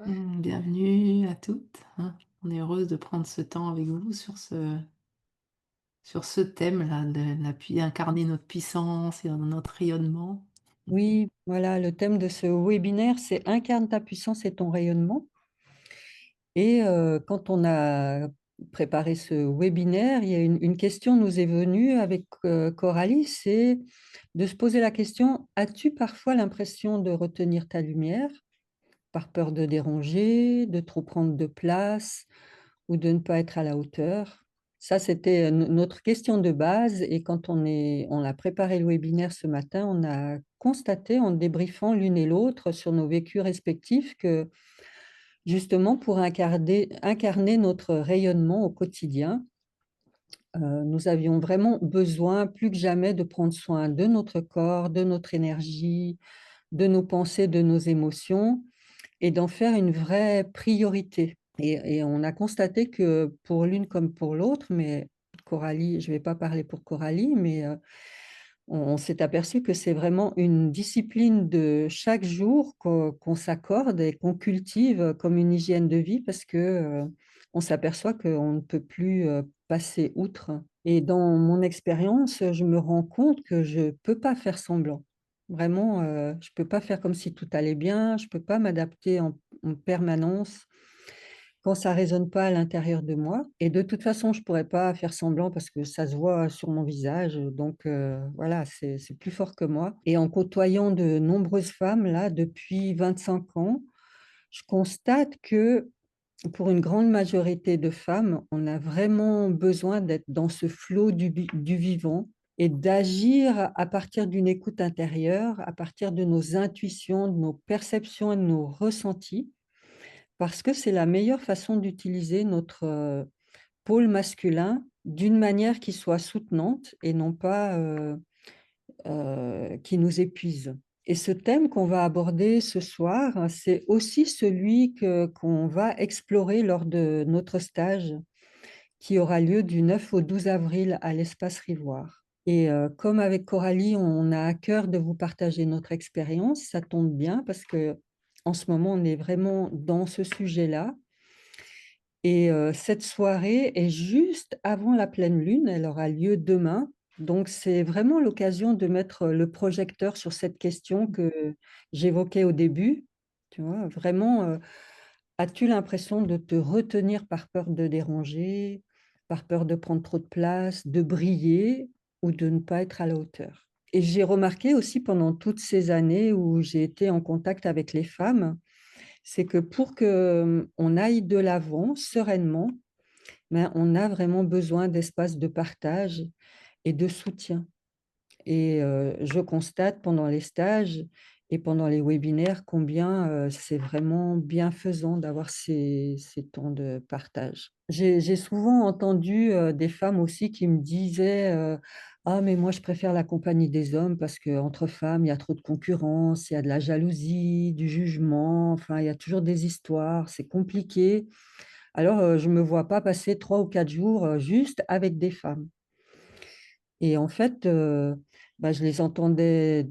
Bienvenue à toutes, hein. On est heureuse de prendre ce temps avec vous sur ce thème-là de la pui incarner notre puissance et notre rayonnement. Oui, voilà, le thème de ce webinaire, c'est «Incarne ta puissance et ton rayonnement» et quand on a préparé ce webinaire, il y a une question nous est venue avec, Coralie, c'est de se poser la question: «As-tu parfois l'impression de retenir ta lumière, par peur de déranger, de trop prendre de place ou de ne pas être à la hauteur?» Ça, c'était, notre question de base et quand on a préparé le webinaire ce matin, on a constaté en débriefant l'une et l'autre sur nos vécus respectifs que, justement, pour incarner notre rayonnement au quotidien, nous avions vraiment besoin, plus que jamais, de prendre soin de notre corps, de notre énergie, de nos pensées, de nos émotions et d'en faire une vraie priorité et on a constaté que pour l'une comme pour l'autre, mais Coralie, je ne vais pas parler pour Coralie, mais on s'est aperçu que c'est vraiment une discipline de chaque jour qu'on s'accorde et qu'on cultive comme une hygiène de vie parce que, on s'aperçoit qu'on ne peut plus, passer outre et dans mon expérience, je me rends compte que je peux pas faire semblant. Vraiment, je peux pas faire comme si tout allait bien, je peux pas m'adapter en permanence quand ça résonne pas à l'intérieur de moi et de toute façon, je pourrais pas faire semblant parce que ça se voit sur mon visage, donc voilà, c'est plus fort que moi et en côtoyant de nombreuses femmes là, depuis 25 ans, je constate que, pour une grande majorité de femmes, on a vraiment besoin d'être dans ce flot du vivant et d'agir à partir d'une écoute intérieure, à partir de nos intuitions, de nos perceptions et de nos ressentis parce que c'est la meilleure façon d'utiliser notre, pôle masculin d'une manière qui soit soutenante et non pas, qui nous épuise. Et ce thème qu'on va aborder ce soir, c'est aussi celui qu'on va explorer lors de notre stage qui aura lieu du 9 au 12 avril à l'Espace Rivoire. Et comme avec Coralie, on a à cœur de vous partager notre expérience, ça tombe bien parce que en ce moment, on est vraiment dans ce sujet-là et cette soirée est juste avant la pleine lune, elle aura lieu demain. Donc c'est vraiment l'occasion de mettre le projecteur sur cette question que j'évoquais au début, tu vois? Vraiment, as-tu l'impression de te retenir par peur de déranger, par peur de prendre trop de place, de briller ou de ne pas être à la hauteur? Et j'ai remarqué aussi pendant toutes ces années où j'ai été en contact avec les femmes, c'est que pour que, on aille de l'avant sereinement, ben, on a vraiment besoin d'espace de partage et de soutien et je constate pendant les stages et pendant les webinaires combien, c'est vraiment bienfaisant d'avoir ces temps de partage. J'ai souvent entendu, des femmes aussi qui me disaient, «Ah mais moi je préfère la compagnie des hommes parce qu'entre femmes, il y a trop de concurrence, il y a de la jalousie, du jugement, enfin il y a toujours des histoires, c'est compliqué». Alors, je me vois pas passer 3 ou 4 jours, juste avec des femmes et en fait, bah, je les entendais,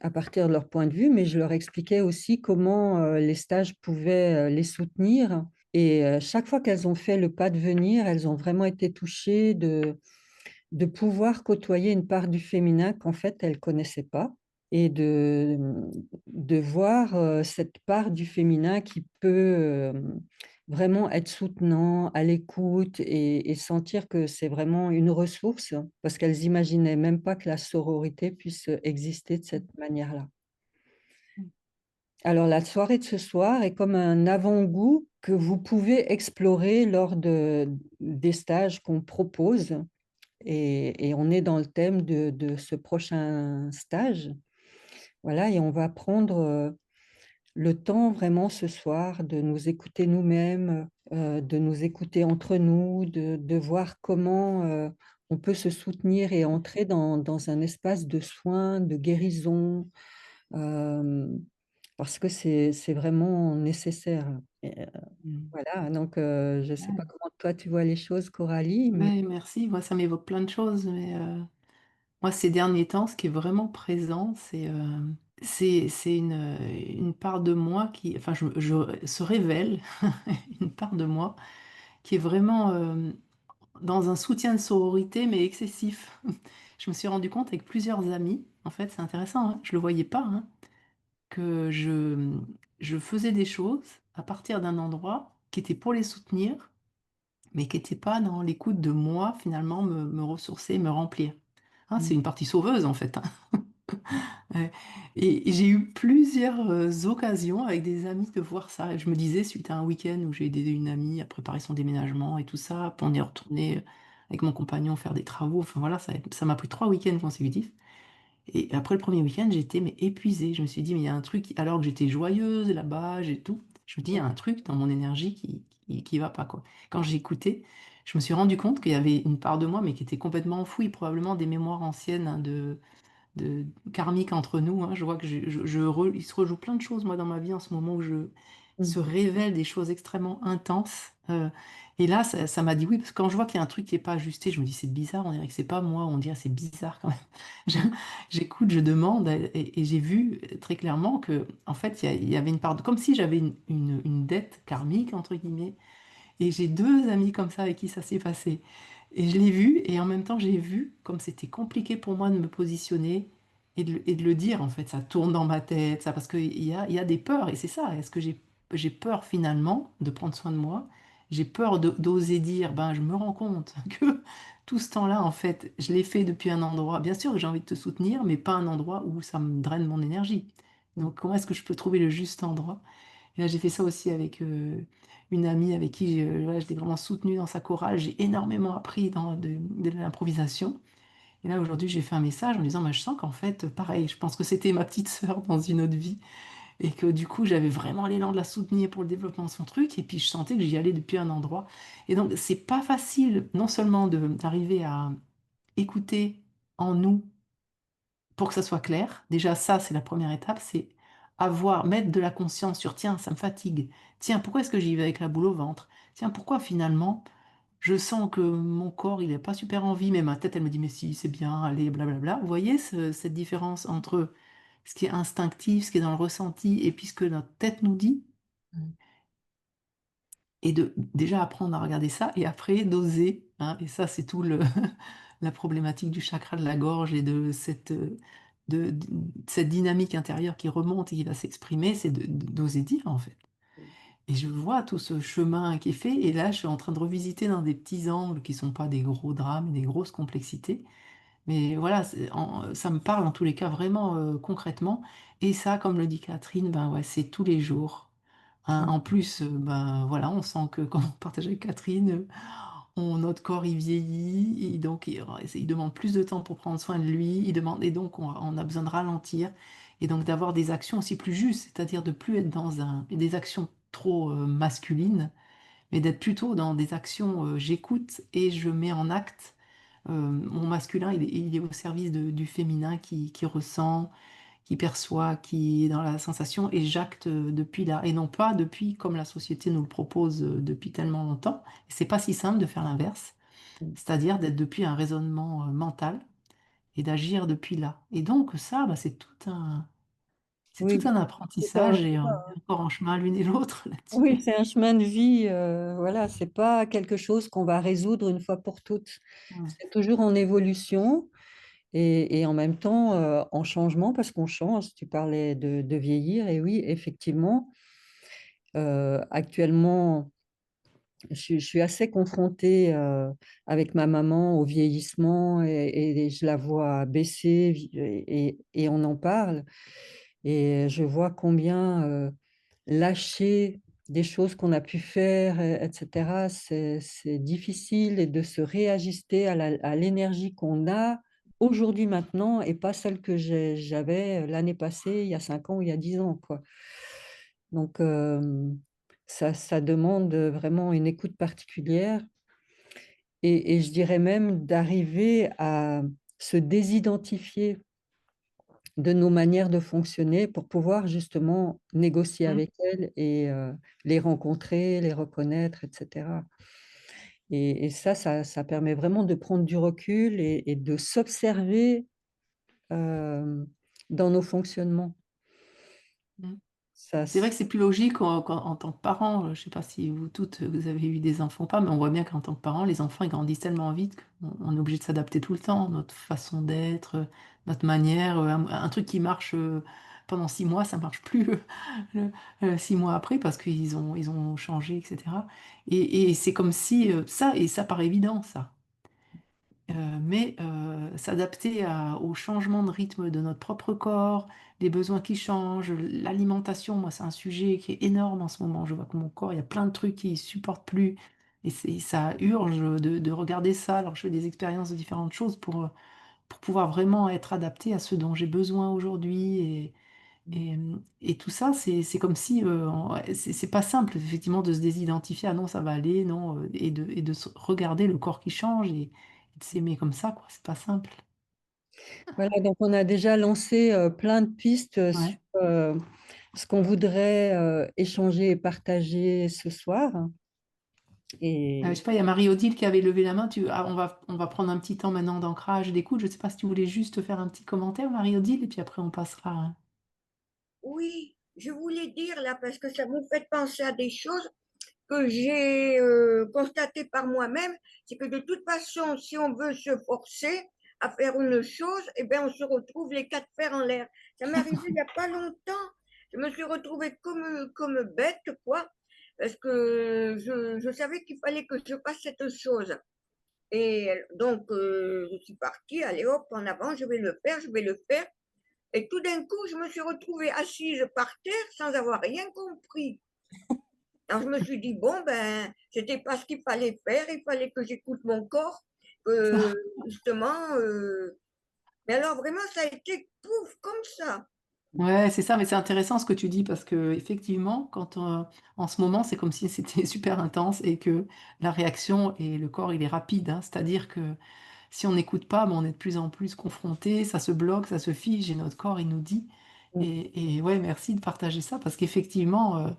à partir de leur point de vue, mais je leur expliquais aussi comment, les stages pouvaient, les soutenir et chaque fois qu'elles ont fait le pas de venir, elles ont vraiment été touchées de pouvoir côtoyer une part du féminin qu'en fait elles connaissaient pas et de voir, cette part du féminin qui peut, vraiment être soutenant, à l'écoute et sentir que c'est vraiment une ressource parce qu'elles imaginaient même pas que la sororité puisse, exister de cette manière-là. Alors la soirée de ce soir est comme un avant-goût que vous pouvez explorer lors des stages qu'on propose et on est dans le thème de ce prochain stage. Voilà et on va prendre, le temps vraiment ce soir de nous écouter nous-mêmes, de nous écouter entre nous, de voir comment, on peut se soutenir et entrer dans un espace de soins, de guérison, hem, parce que c'est vraiment nécessaire et Mmh. voilà donc je ne sais pas Ouais. comment toi tu vois les choses Coralie, mais Ouais, merci. Moi, ça m'évoque plein de choses, mais moi, ces derniers temps, ce qui est vraiment présent, c'est une part de moi qui, enfin, se révèle une part de moi qui est vraiment dans un soutien de sororité, mais excessif. Je me suis rendu compte avec plusieurs amis, en fait, c'est intéressant, hein, je le voyais pas, hein, que je faisais des choses à partir d'un endroit qui était pour les soutenir, mais qui n'était pas dans l'écoute de moi, finalement, me ressourcer, me remplir. Hein, Mmh. c'est une partie sauveuse, en fait. Hein. Ouais. Et j'ai eu plusieurs occasions avec des amis de voir ça. Et je me disais, suite à un week-end où j'ai aidé une amie à préparer son déménagement et tout ça, puis on est retourné avec mon compagnon faire des travaux. Enfin voilà, ça m'a pris 3 week-ends consécutifs. Et après le premier week-end, j'étais mais épuisée. Je me suis dit, mais il y a un truc, alors que j'étais joyeuse là-bas, j'ai tout. Je me dis, il y a un truc dans mon énergie qui va pas, quoi. Quand j'ai écouté, je me suis rendu compte qu'il y avait une part de moi, mais qui était complètement enfouie, probablement des mémoires anciennes, hein, de karmique entre nous. Hein. Je vois que il se rejoue plein de choses, moi, dans ma vie en ce moment où il Mmh. se révèle des choses extrêmement intenses. Et là, ça m'a dit oui, parce que quand je vois qu'il y a un truc qui n'est pas ajusté, je me dis c'est bizarre, on dirait que c'est pas moi, on dirait c'est bizarre quand même. Je- Mmh. J'écoute, je demande, et j'ai vu très clairement que, en fait, il y avait une part comme si j'avais une dette karmique, entre guillemets, et j'ai deux amis comme ça avec qui ça s'est passé. Et je l'ai vu, et en même temps, j'ai vu comme c'était compliqué pour moi de me positionner et de le dire. En fait, ça tourne dans ma tête, ça, parce qu'il y a des peurs, et c'est ça. Est-ce que j'ai peur finalement de prendre soin de moi? J'ai peur d'oser dire, ben, je me rends compte que tout ce temps-là, en fait, je l'ai fait depuis un endroit. Bien sûr que j'ai envie de te soutenir, mais pas un endroit où ça me draine mon énergie. Donc, comment est-ce que je peux trouver le juste endroit? Et là, j'ai fait ça aussi avec une amie avec qui voilà, je l'ai vraiment soutenue dans sa chorale. J'ai énormément appris de l'improvisation. Et là, aujourd'hui, j'ai fait un message en disant, bah, je sens qu'en fait, pareil, je pense que c'était ma petite sœur dans une autre vie. Et que du coup, j'avais vraiment l'élan de la soutenir pour le développement de son truc. Et puis, je sentais que j'y allais depuis un endroit. Et donc, c'est pas facile, non seulement d'arriver à écouter en nous pour que ça soit clair. Déjà, ça, c'est la première étape, c'est mettre de la conscience sur, tiens, ça me fatigue. Tiens, pourquoi est-ce que j'y vais avec la boule au ventre? Tiens, pourquoi finalement, je sens que mon corps, il n'est pas super envie, mais ma tête, elle me dit, mais si, c'est bien, allez, blablabla. Vous voyez cette différence entre ce qui est instinctif, ce qui est dans le ressenti, et puis ce que notre tête nous dit? Mmh. Et de déjà apprendre à regarder ça et après d'oser, hein, et ça c'est tout la problématique du chakra de la gorge et de de cette dynamique intérieure qui remonte et qui va s'exprimer, c'est d'oser dire en fait. Et je vois tout ce chemin qui est fait et là je suis en train de revisiter dans des petits angles qui sont pas des gros drames et des grosses complexités, mais voilà, ça me parle en tous les cas vraiment concrètement. Et ça, comme le dit Catherine, ben ouais, c'est tous les jours. Hein. Mmh. En plus, ben voilà, on sent que quand on partage avec Catherine, notre corps il vieillit, et donc il demande plus de temps pour prendre soin de lui, il demande, et donc on a besoin de ralentir, et donc d'avoir des actions aussi plus justes, c'est-à-dire de plus être dans des actions trop masculines, mais d'être plutôt dans des actions, j'écoute et je mets en acte. Mon masculin, il est au service du féminin qui ressent, qui perçoit, qui est dans la sensation, et j'acte depuis là, et non pas depuis comme la société nous le propose depuis tellement longtemps. Et c'est pas si simple de faire l'inverse, Mmh. c'est-à-dire d'être depuis un raisonnement mental et d'agir depuis là. Et donc ça, bah, c'est Oui, tout un c'est un apprentissage et on est encore en chemin l'une et l'autre oui, là-dessus. c'est un chemin de vie, voilà, c'est pas quelque chose qu'on va résoudre une fois pour toutes. Ouais. C'est toujours en évolution et en même temps, en changement parce qu'on change. Tu parlais de vieillir et oui, effectivement, actuellement, je suis assez confrontée, avec ma maman au vieillissement et je la vois baisser et on en parle et je vois combien, lâcher des choses qu'on a pu faire et cetera, c'est difficile et de se réajuster à l'énergie qu'on a aujourd'hui, maintenant et pas celle que j'avais, l'année passée, il y a 5 ans ou il y a 10 ans, quoi. Donc ça demande, vraiment une écoute particulière et je dirais même d'arriver à se désidentifier de nos manières de fonctionner pour pouvoir justement négocier Mm. avec elles et les rencontrer, les reconnaître et cetera et ça permet vraiment de prendre du recul et de s'observer, hem, dans nos fonctionnements. Mm. Ça, C'est vrai que c'est plus logique en tant que parent. Je ne sais pas si vous toutes, vous avez eu des enfants ou pas, mais on voit bien qu'en tant que parent, les enfants, ils grandissent tellement vite qu'on est obligé de s'adapter tout le temps, notre façon d'être, notre manière. Un truc qui marche pendant 6 mois, ça marche plus le- 6 mois après parce ils ont changé, etc. Et c'est comme si et ça paraît évident, ça. Mais s'adapter au changement de rythme de notre propre corps, les besoins qui changent, l'alimentation, moi c'est un sujet qui est énorme en ce moment. Je vois que mon corps, il y a plein de trucs qui ne supportent plus et ça urge de regarder ça. Alors je fais des expériences de différentes choses pour pouvoir vraiment être adapté à ce dont j'ai besoin aujourd'hui. Et tout ça, c'est comme si c'est pas simple effectivement de se désidentifier, ah non, ça va aller, non, et de regarder le corps qui change et de s'aimer comme ça, quoi. C'est pas simple. voilà, donc on a déjà lancé, plein de pistes, sur, Ouais. ce qu'on voudrait, échanger et partager ce soir Je et sais pas, il y a Marie-Odile qui avait levé la main. On va prendre un petit temps maintenant d'ancrage, d'écoute. Je sais pas si tu voulais juste faire un petit commentaire, Marie-Odile, et puis après on passera, hein. Oui, je voulais dire là, parce que ça me fait penser à des choses que j'ai constatées par moi-même, c'est que de toute façon, si on veut se forcer à faire une chose, eh bien, on se retrouve les quatre fers en l'air. Ça m'est arrivé il n'y a pas longtemps. Je me suis retrouvée comme bête, quoi, parce que je savais qu'il fallait que je fasse cette chose. Et donc, je suis partie, allez hop, en avant, je vais le faire, je vais le faire. Et tout d'un coup, je me suis retrouvée assise par terre sans avoir rien compris. Alors je me suis dit, bon, ben, c'était pas ce qu'il fallait faire, il fallait que j'écoute mon corps, que justement. Mais alors vraiment, ça a été pouf, comme ça. Ouais, c'est ça, mais c'est intéressant ce que tu dis parce que effectivement, en ce moment, c'est comme si c'était super intense et que la réaction et le corps, il est rapide, hein. C'est-à-dire que si on n'écoute pas, ben, on est de plus en plus confronté, ça se bloque, ça se fige et notre corps, il nous dit. Et ouais, merci de partager ça parce qu'effectivement,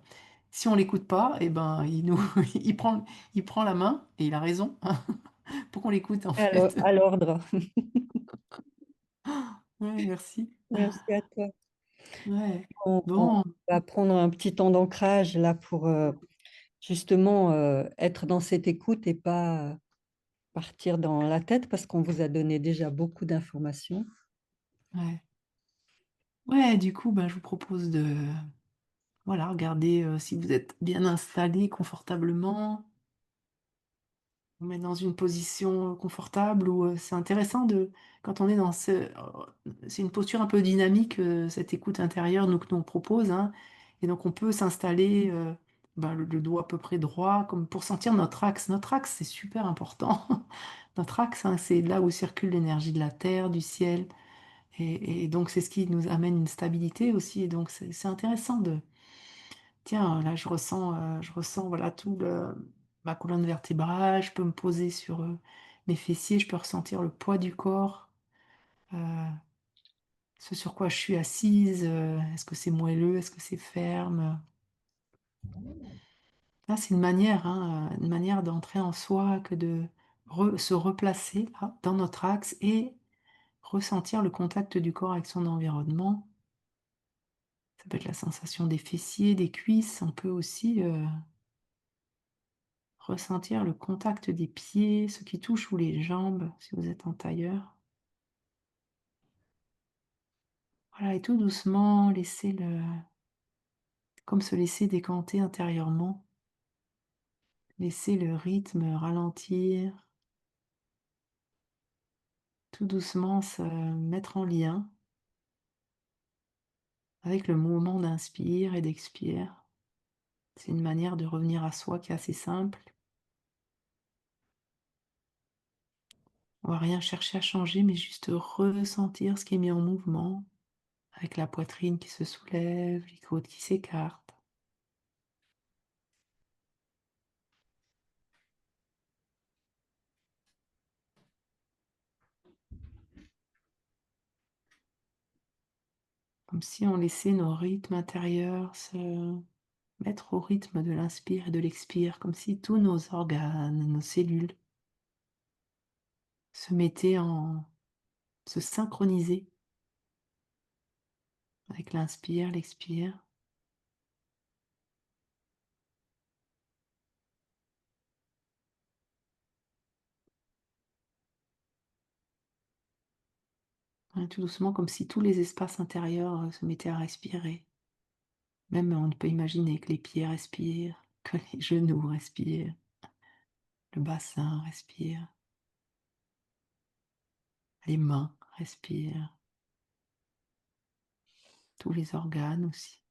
si on l'écoute pas, et ben, il prend la main et il a raison, hein, pour qu'on l'écoute en fait. à l'ordre. Ouais, merci. Merci à toi. Ouais. On Bon, va prendre un petit temps d'ancrage là pour, justement, être dans cette écoute et pas partir dans la tête parce qu'on vous a donné déjà beaucoup d'informations. ouais. Ouais, du coup, ben, je vous propose de voilà, regarder si vous êtes bien installé confortablement. On met dans une position confortable où c'est intéressant quand on est c'est une posture un peu dynamique, cette écoute intérieure que nous on propose, hein. Et donc on peut s'installer ben, le dos à peu près droit, comme pour sentir notre axe. Notre axe, c'est super important. Notre axe, hein, c'est là où circule l'énergie de la terre, du ciel. Et donc c'est ce qui nous amène une stabilité aussi. Et donc c'est intéressant tiens, là, je ressens voilà, ma colonne vertébrale, je peux me poser sur mes fessiers, je peux ressentir le poids du corps, euh, ce sur quoi je suis assise, est-ce que c'est moelleux, est-ce que c'est ferme? Là, c'est une manière d'entrer en soi, que de se replacer là, dans notre axe et ressentir le contact du corps avec son environnement. Ça peut être la sensation des fessiers, des cuisses, on peut aussi ressentir le contact des pieds, ce qui touche ou les jambes, si vous êtes en tailleur. Voilà, et tout doucement, comme se laisser décanter intérieurement, laisser le rythme ralentir, tout doucement se mettre en lien avec le mouvement d'inspire et d'expire. C'est une manière de revenir à soi qui est assez simple. On va rien chercher à changer, mais juste ressentir ce qui est mis en mouvement, avec la poitrine qui se soulève, les côtes qui s'écartent. Comme si on laissait nos rythmes intérieurs se mettre au rythme de l'inspire et de l'expire, comme si tous nos organes, nos cellules se synchronisaient avec l'inspire, l'expire. Ouais, tout doucement, comme si tous les espaces intérieurs se mettaient à respirer. Même on peut imaginer que les pieds respirent, que les genoux respirent, le bassin respire, les mains respirent, tous les organes aussi.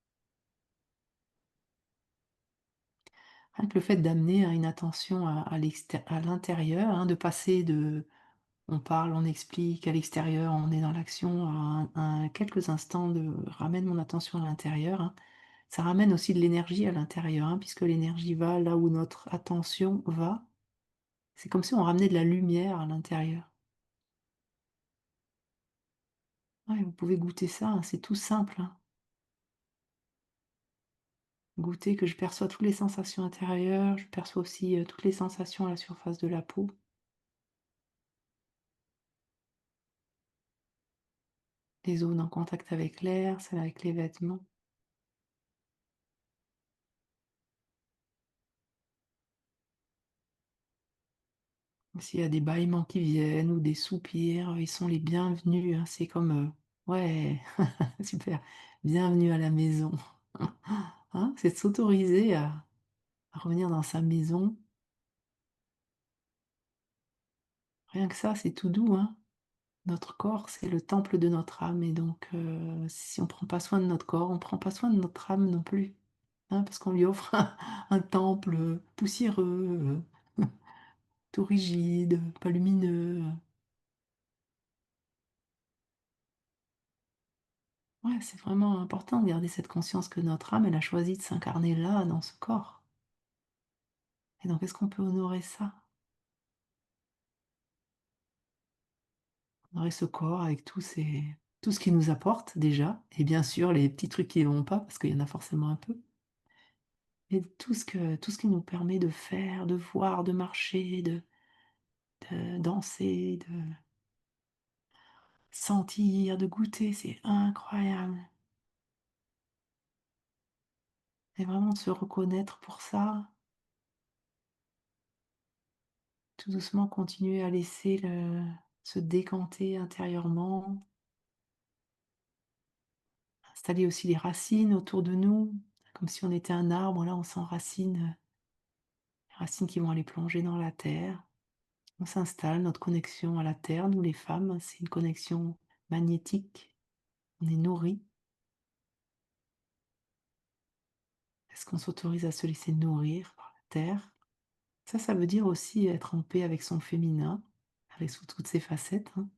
Rien que le fait d'amener une attention à l'intérieur, hein, de passer de on parle, on explique, à l'extérieur, on est dans l'action, quelques instants de ramène mon attention à l'intérieur, hein. Ça ramène aussi de l'énergie à l'intérieur, hein, puisque l'énergie va là où notre attention va. C'est comme si on ramenait de la lumière à l'intérieur. Ouais, vous pouvez goûter ça, hein, c'est tout simple, hein. Goûter que je perçois toutes les sensations intérieures, je perçois aussi toutes les sensations à la surface de la peau, les zones en contact avec l'air, celles avec les vêtements. S'il y a des bâillements qui viennent ou des soupirs, ils sont les bienvenus, hein. C'est comme, ouais, super, bienvenue à la maison. Hein, c'est de s'autoriser à revenir dans sa maison. Rien que ça, c'est tout doux, hein. Notre corps, c'est le temple de notre âme et donc si on prend pas soin de notre corps, on prend pas soin de notre âme non plus, hein, parce qu'on lui offre un temple, poussiéreux, tout rigide, pas lumineux. Ouais, c'est vraiment important de garder cette conscience que notre âme, elle a choisi de s'incarner là, dans ce corps. Et donc est-ce qu'on peut honorer ça? Honorer ce corps avec tout ce qu'il nous apporte déjà et bien sûr les petits trucs qui ne vont pas, parce qu'il y en a forcément un peu. Et tout ce qui nous permet de faire, de voir, de marcher, de danser, de sentir, de goûter, c'est incroyable. Et vraiment de se reconnaître pour ça, tout doucement continuer à laisser se décanter intérieurement, installer aussi les racines autour de nous, comme si on était un arbre, là on s'enracine, les racines qui vont aller plonger dans la terre. On s'installe, notre connexion à la terre, nous les femmes, c'est une connexion magnétique, on est nourri. Est-ce qu'on s'autorise à se laisser nourrir par la terre? Ça veut dire aussi être en paix avec son féminin, avec sous toutes ses facettes, hein.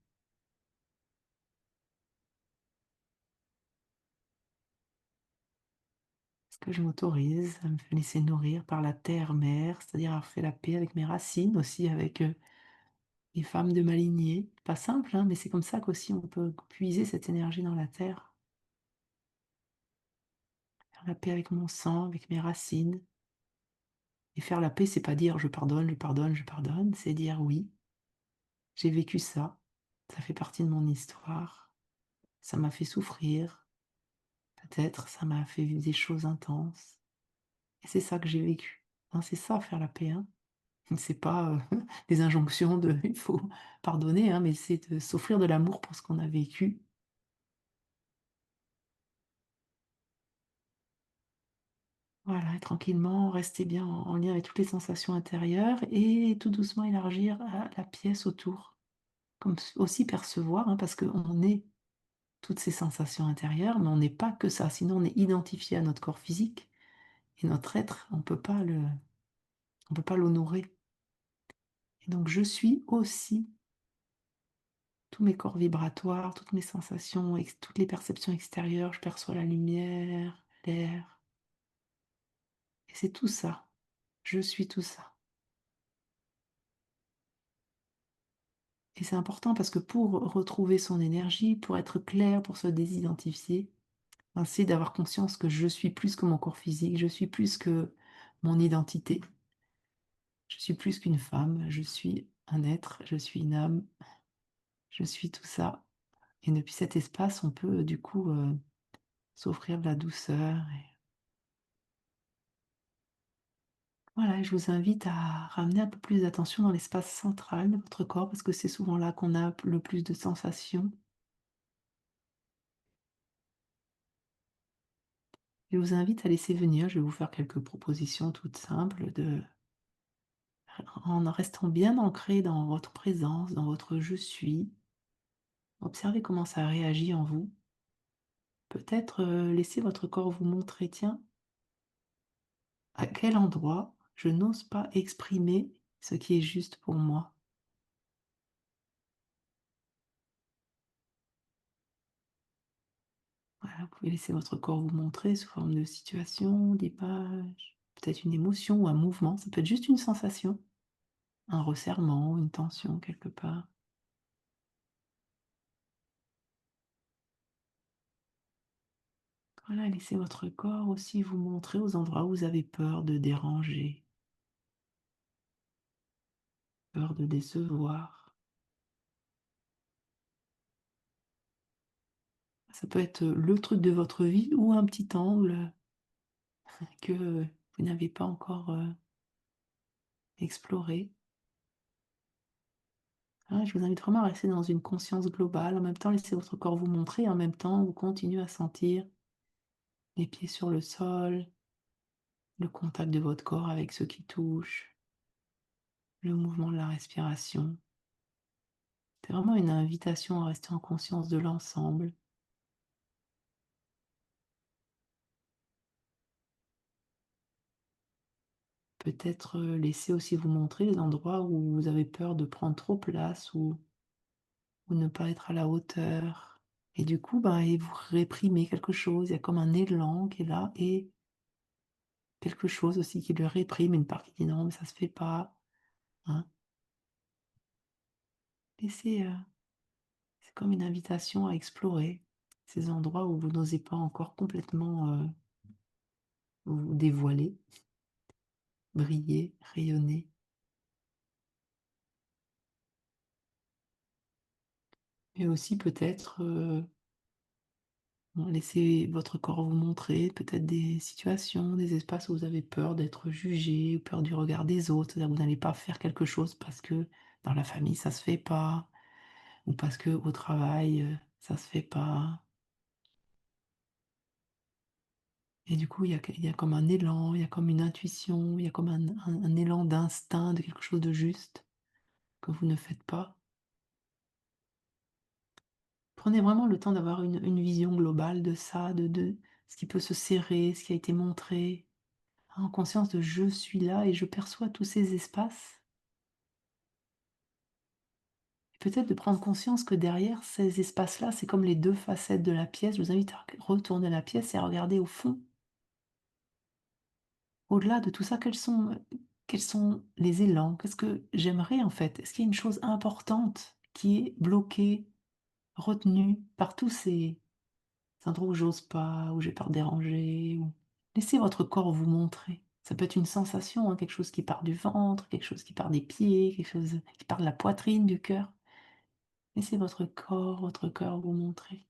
Est-ce que je m'autorise à me laisser nourrir par la terre-mère, c'est-à-dire avoir fait la paix avec mes racines, aussi avec les femmes de ma lignée? Pas simple, hein, mais c'est comme ça qu'aussi on peut puiser cette énergie dans la terre. Faire la paix avec mon sang, avec mes racines. Et faire la paix, c'est pas dire je pardonne, je pardonne, je pardonne, c'est dire oui, j'ai vécu ça fait partie de mon histoire, ça m'a fait souffrir, peut-être ça m'a fait vivre des choses intenses, et c'est ça que j'ai vécu. Hein, c'est ça faire la paix, hein. C'est pas des injonctions de il faut pardonner, hein, mais c'est de s'offrir de l'amour pour ce qu'on a vécu. Voilà, et tranquillement, rester bien en lien avec toutes les sensations intérieures et tout doucement élargir à la pièce autour. Comme aussi percevoir, hein, parce qu'on est toutes ces sensations intérieures, mais on n'est pas que ça, sinon on est identifié à notre corps physique et notre être, on peut pas l'honorer. Et donc je suis aussi tous mes corps vibratoires, toutes mes sensations, toutes les perceptions extérieures, je perçois la lumière, l'air, et c'est tout ça. Je suis tout ça. Et c'est important parce que pour retrouver son énergie, pour être clair, pour se désidentifier, ben, c'est d'avoir conscience que je suis plus que mon corps physique, je suis plus que mon identité. Je suis plus qu'une femme, je suis un être, je suis une âme, je suis tout ça. Et depuis cet espace, on peut du coup s'offrir de la douceur. Et voilà, je vous invite à ramener un peu plus d'attention dans l'espace central de votre corps parce que c'est souvent là qu'on a le plus de sensations. Je vous invite à laisser venir, je vais vous faire quelques propositions toutes simples en restant bien ancré dans votre présence, dans votre je suis. Observez comment ça réagit en vous. Peut-être laissez votre corps vous montrer, tiens, à quel endroit je n'ose pas exprimer ce qui est juste pour moi. Voilà, vous pouvez laisser votre corps vous montrer sous forme de situation, d'image, peut-être une émotion ou un mouvement. Ça peut être juste une sensation, un resserrement, une tension quelque part. Voilà, laissez votre corps aussi vous montrer aux endroits où vous avez peur de déranger, peur de décevoir. Ça peut être le truc de votre vie ou un petit angle que vous n'avez pas encore exploré. Ah, je vous invite vraiment à rester dans une conscience globale. En même temps, laissez votre corps vous montrer. En même temps, vous continuez à sentir les pieds sur le sol, le contact de votre corps avec ce qui touche, le mouvement de la respiration. C'est vraiment une invitation à rester en conscience de l'ensemble. Peut-être laisser aussi vous montrer les endroits où vous avez peur de prendre trop place ou ne pas être à la hauteur. Et du coup, bah, et vous réprimez quelque chose. Il y a comme un élan qui est là et quelque chose aussi qui le réprime, une part qui dit non, mais ça se fait pas. Hein. Laissez, c'est comme une invitation à explorer ces endroits où vous n'osez pas encore complètement vous dévoiler, briller, rayonner. Et aussi peut-être bon, laissez votre corps vous montrer peut-être des situations, des espaces où vous avez peur d'être jugé, ou peur du regard des autres. C'est-à-dire que vous n'allez pas faire quelque chose parce que dans la famille ça se fait pas, ou parce que au travail ça se fait pas. Et du coup, il y a comme un élan, il y a comme une intuition, il y a comme un élan d'instinct, de quelque chose de juste que vous ne faites pas. Prenez vraiment le temps d'avoir une vision globale de ça, de ce qui peut se serrer, ce qui a été montré, en conscience de je suis là et je perçois tous ces espaces. Et peut-être de prendre conscience que derrière ces espaces-là, c'est comme les deux facettes de la pièce. Je vous invite à retourner la pièce et à regarder au fond. Au-delà de tout ça, quels sont les élans? Qu'est-ce que j'aimerais en fait? Est-ce qu'il y a une chose importante qui est bloquée, retenue par tous ces endroits où j'ose pas, où j'ai peur de déranger? Laissez votre corps vous montrer. Ça peut être une sensation, hein, quelque chose qui part du ventre, quelque chose qui part des pieds, quelque chose qui part de la poitrine, du cœur. Laissez votre cœur vous montrer.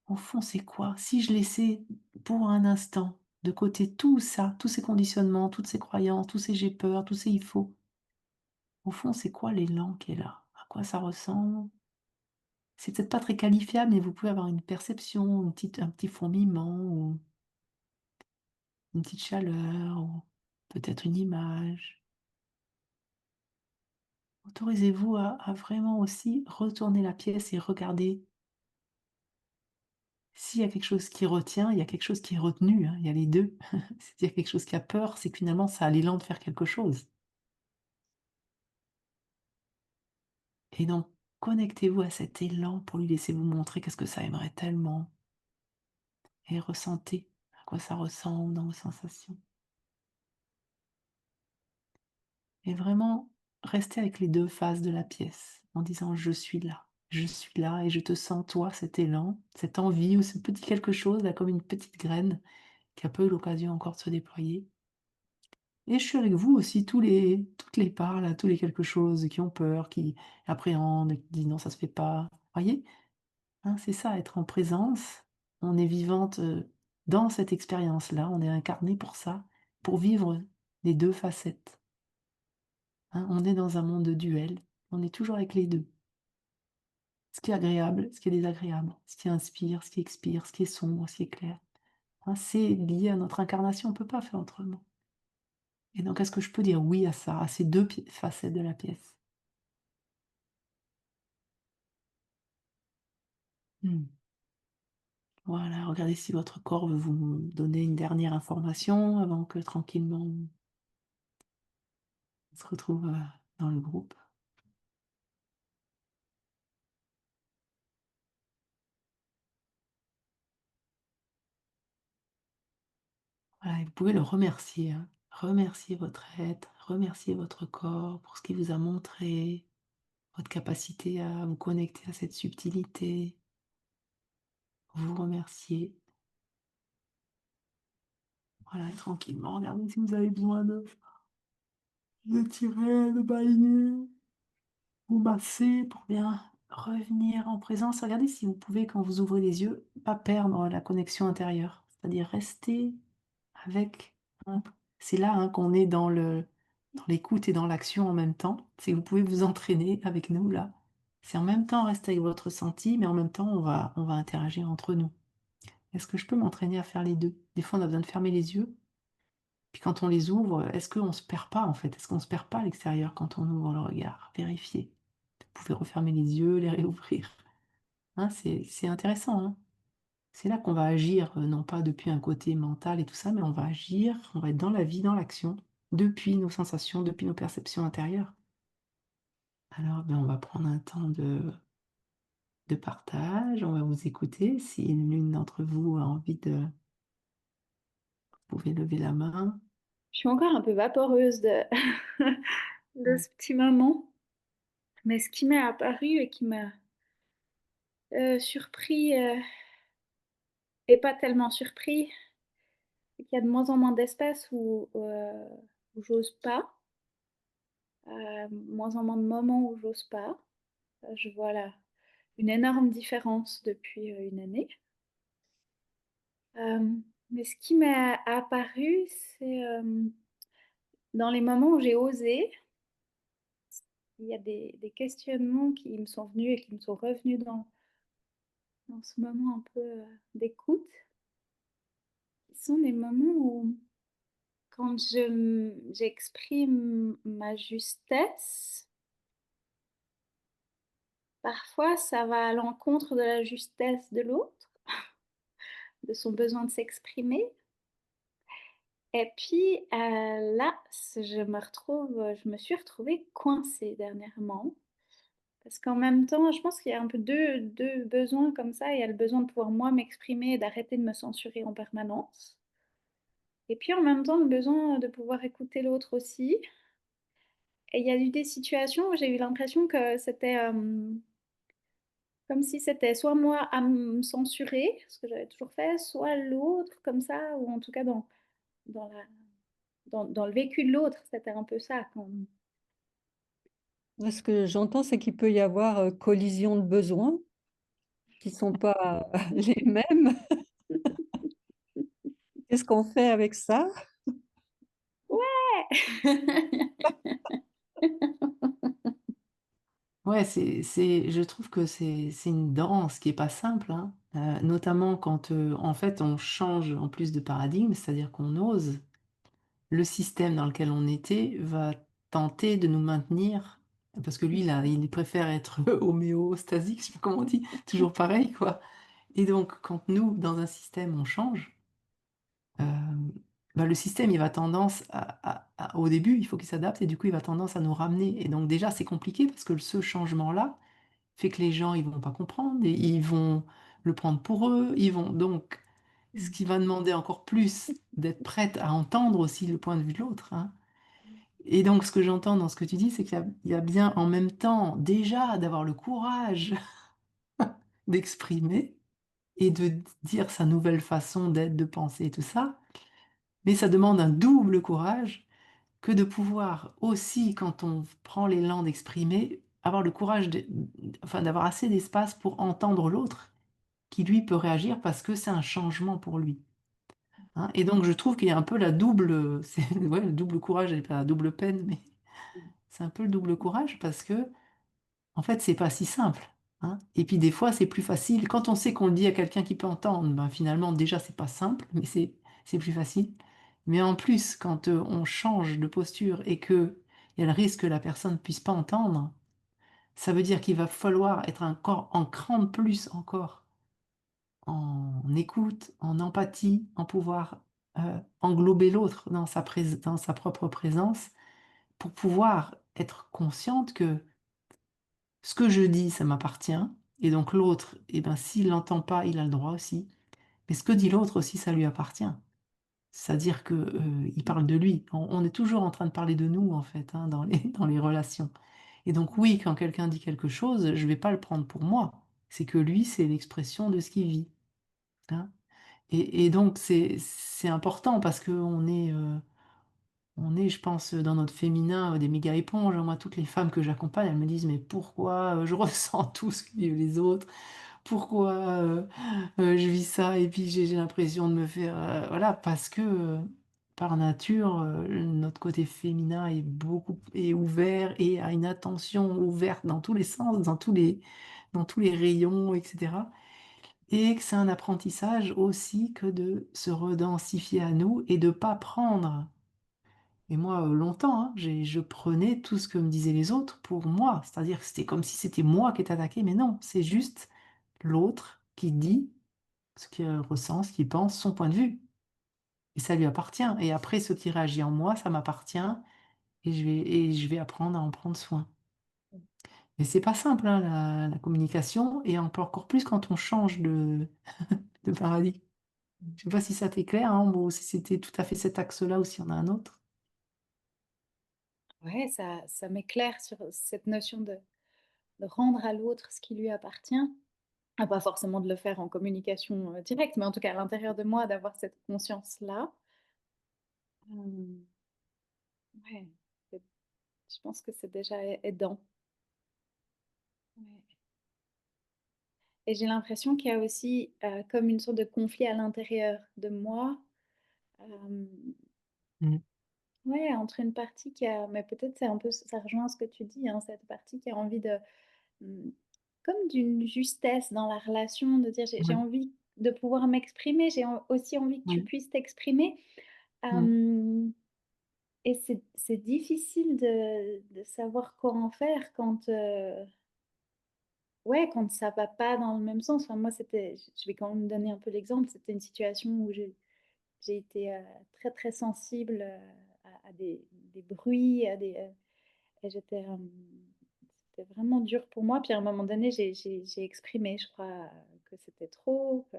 Au fond, c'est quoi? Si je laissais pour un instant de côté tout ça, tous ces conditionnements, toutes ces croyances, tous ces j'ai peur, tous ces il faut, au fond, c'est quoi l'élan qui est là? À quoi ça ressemble? C'est peut-être pas très qualifiable, mais vous pouvez avoir une perception, un petit fourmillement, ou une petite chaleur, ou peut-être une image. Autorisez-vous à vraiment aussi retourner la pièce et regarder s'il y a quelque chose qui retient, il y a quelque chose qui est retenu, hein, il y a les 2. S'il y a quelque chose qui a peur, c'est que finalement ça a l'élan de faire quelque chose. Et donc connectez-vous à cet élan pour lui laisser vous montrer qu'est-ce que ça aimerait tellement et ressentez à quoi ça ressemble dans vos sensations. Et vraiment restez avec les 2 faces de la pièce en disant: je suis là et je te sens toi, cet élan, cette envie ou ce petit quelque chose là comme une petite graine qui a pas eu l'occasion encore de se déployer. Et je suis avec vous aussi, toutes les parts là, tous les quelque chose qui ont peur, qui appréhendent, qui disent: «Non, ça se fait pas». Voyez? Hein, c'est ça, être en présence. On est vivante, dans cette expérience-là, on est incarné pour ça, pour vivre les 2 facettes, hein. On est dans un monde de duel, on est toujours avec les 2. Ce qui est agréable, ce qui est désagréable, ce qui inspire, ce qui expire, ce qui est sombre, ce qui est clair. hein, c'est lié à notre incarnation, on ne peut pas faire autrement. Et donc est-ce que je peux dire oui à ça, à ces 2 facettes de la pièce? Mmh. Voilà, regardez si votre corps veut vous donner une dernière information avant que tranquillement on se retrouve, dans le groupe. Voilà, et vous pouvez le remercier, hein. Remercier votre être, remercier votre corps pour ce qu'il vous a montré, votre capacité à vous connecter à cette subtilité. Vous remercier. Voilà, et tranquillement, regardez si vous avez besoin de tirer, de bailler, vous masser pour bien revenir en présence. Regardez si vous pouvez, quand vous ouvrez les yeux, pas perdre la connexion intérieure. C'est-à-dire rester avec, hein. C'est là, hein, qu'on est dans l'écoute et dans l'action en même temps. C'est que vous pouvez vous entraîner avec nous là. C'est en même temps rester avec votre ressenti, mais en même temps on va interagir entre nous. Est-ce que je peux m'entraîner à faire les 2? Des fois, on a besoin de fermer les yeux, puis quand on les ouvre, est-ce qu'on se perd pas en fait? Est-ce qu'on se perd pas à l'extérieur quand on ouvre le regard? Vérifiez. Vous pouvez refermer les yeux, les réouvrir. Hein, c'est intéressant, hein. C'est là qu'on va agir, non pas depuis un côté mental et tout ça, mais on va agir, on va être dans la vie, dans l'action, depuis nos sensations, depuis nos perceptions intérieures. Alors, ben, on va prendre un temps de partage, on va vous écouter. Si l'une d'entre vous a envie de, vous pouvez lever la main. Je suis encore un peu vaporeuse de, de Ouais. ce petit moment. Mais ce qui m'est apparu et qui m'a surpris, et pas tellement surpris, c'est qu'il y a de moins en moins d'espaces où j'ose pas, moins en moins de moments où j'ose pas. Je vois là une énorme différence depuis une année. Mais ce qui m'est apparu, c'est dans les moments où j'ai osé, il y a des questionnements qui me sont venus et qui me sont revenus dans ce moment un peu d'écoute. Ce sont des moments où, quand j'exprime ma justesse, parfois ça va à l'encontre de la justesse de l'autre, de son besoin de s'exprimer. Et puis là, je me suis retrouvée coincée dernièrement. Parce qu'en même temps, je pense qu'il y a un peu deux besoins comme ça. Il y a le besoin de pouvoir moi m'exprimer et d'arrêter de me censurer en permanence. Et puis en même temps, le besoin de pouvoir écouter l'autre aussi. Et il y a eu des situations où j'ai eu l'impression que c'était comme si c'était soit moi à me censurer, ce que j'avais toujours fait, soit l'autre comme ça, ou en tout cas dans, la, dans le vécu de l'autre, c'était un peu ça. Ce que j'entends, c'est qu'il peut y avoir, collision de besoins qui sont pas les mêmes. Qu'est-ce qu'on fait avec ça? Ouais. Ouais, je trouve que c'est une danse qui est pas simple, hein, notamment quand, en fait, on change en plus de paradigme, c'est-à-dire qu'on ose. Le système dans lequel on était va tenter de nous maintenir, parce que lui, là, il préfère être homéostasique, je sais pas comment on dit, toujours pareil, quoi. Et donc, quand nous, dans un système, on change, bah, le système, il va tendance au début, il faut qu'il s'adapte et du coup, il va tendance à nous ramener. Et donc, déjà, c'est compliqué parce que ce changement-là fait que les gens, ils vont pas comprendre et ils vont le prendre pour eux. Ils vont donc, ce qui va demander encore plus d'être prête à entendre aussi le point de vue de l'autre, hein. Et donc, ce que j'entends dans ce que tu dis, c'est qu'il y a bien en même temps déjà d'avoir le courage d'exprimer et de dire sa nouvelle façon d'être, de penser et tout ça, mais ça demande un double courage que de pouvoir aussi, quand on prend l'élan d'exprimer, avoir le courage enfin, d'avoir assez d'espace pour entendre l'autre qui, lui, peut réagir parce que c'est un changement pour lui, hein. Et donc, je trouve qu'il y a un peu la double, ouais, le double courage et pas la double peine, mais c'est un peu le double courage parce que, en fait, c'est pas si simple, hein. Et puis des fois, c'est plus facile. Quand on sait qu'on le dit à quelqu'un qui peut entendre, ben, finalement, déjà, c'est pas simple, mais c'est plus facile. Mais en plus, quand on change de posture et que il y a le risque que la personne ne puisse pas entendre, ça veut dire qu'il va falloir être encore en cran de plus encore en écoute, en empathie, en pouvoir englober l'autre dans sa propre présence pour pouvoir être consciente que ce que je dis, ça m'appartient. Et donc l'autre, eh ben, s'il l'entend pas, il a le droit aussi. Mais ce que dit l'autre aussi, ça lui appartient. C'est-à-dire que, il parle de lui. On est toujours en train de parler de nous, en fait, hein, dans dans les relations. Et donc oui, quand quelqu'un dit quelque chose, je vais pas le prendre pour moi. C'est que lui, c'est l'expression de ce qu'il vit, hein. Et donc c'est important parce on est, je pense, dans notre féminin, des méga éponges, hein. Moi, toutes les femmes que j'accompagne, elles me disent: «Mais pourquoi, je ressens tout ce que vivent les autres? Pourquoi, je vis ça?» Et puis j'ai l'impression de me faire, voilà, parce que, par nature, notre côté féminin est ouvert et a une attention ouverte dans tous les sens, dans tous les rayons et cetera. Et que c'est un apprentissage aussi que de se redensifier à nous et de pas prendre. Et moi, longtemps, hein, je prenais tout ce que me disaient les autres pour moi. C'est-à-dire que c'était comme si c'était moi qui étais attaquée, mais non, c'est juste l'autre qui dit ce qu'il ressent, ce qu'il pense, son point de vue. Et ça lui appartient. Et après, ce qui réagit en moi, ça m'appartient et je vais apprendre à en prendre soin. Mais c'est pas simple, hein, la communication et encore plus quand on change de paradigme. Je sais pas si ça t'éclaire, hein, ou si c'était tout à fait cet axe-là ou s'il y en a un autre? Ouais, ça m'éclaire sur cette notion de rendre à l'autre ce qui lui appartient. Ah, pas forcément de le faire en communication, directe, mais en tout cas à l'intérieur de moi d'avoir cette conscience-là. Hem, ouais, c'est je pense que c'est déjà aidant. Ouais, et j'ai l'impression qu'il y a aussi, comme une sorte de conflit à l'intérieur de moi, hem, Mmh. ouais, entre une partie qui a, mais peut-être c'est un peu, ça rejoint ce que tu dis, hein, cette partie qui a envie de, mmh, comme d'une justesse dans la relation, de dire: «J'ai Ouais, envie de pouvoir m'exprimer, j'ai aussi envie que tu ouais. puisses t'exprimer». Mmh. Hem Et c'est difficile de savoir comment faire quand, ouais, quand ça va pas dans le même sens. Enfin, moi, c'était, je vais quand même donner un peu l'exemple, c'était une situation où j'ai été, très, très sensible, à des bruits, et j'étais, c'était vraiment dur pour moi. Puis à un moment donné, j'ai exprimé, je crois, que c'était trop, que,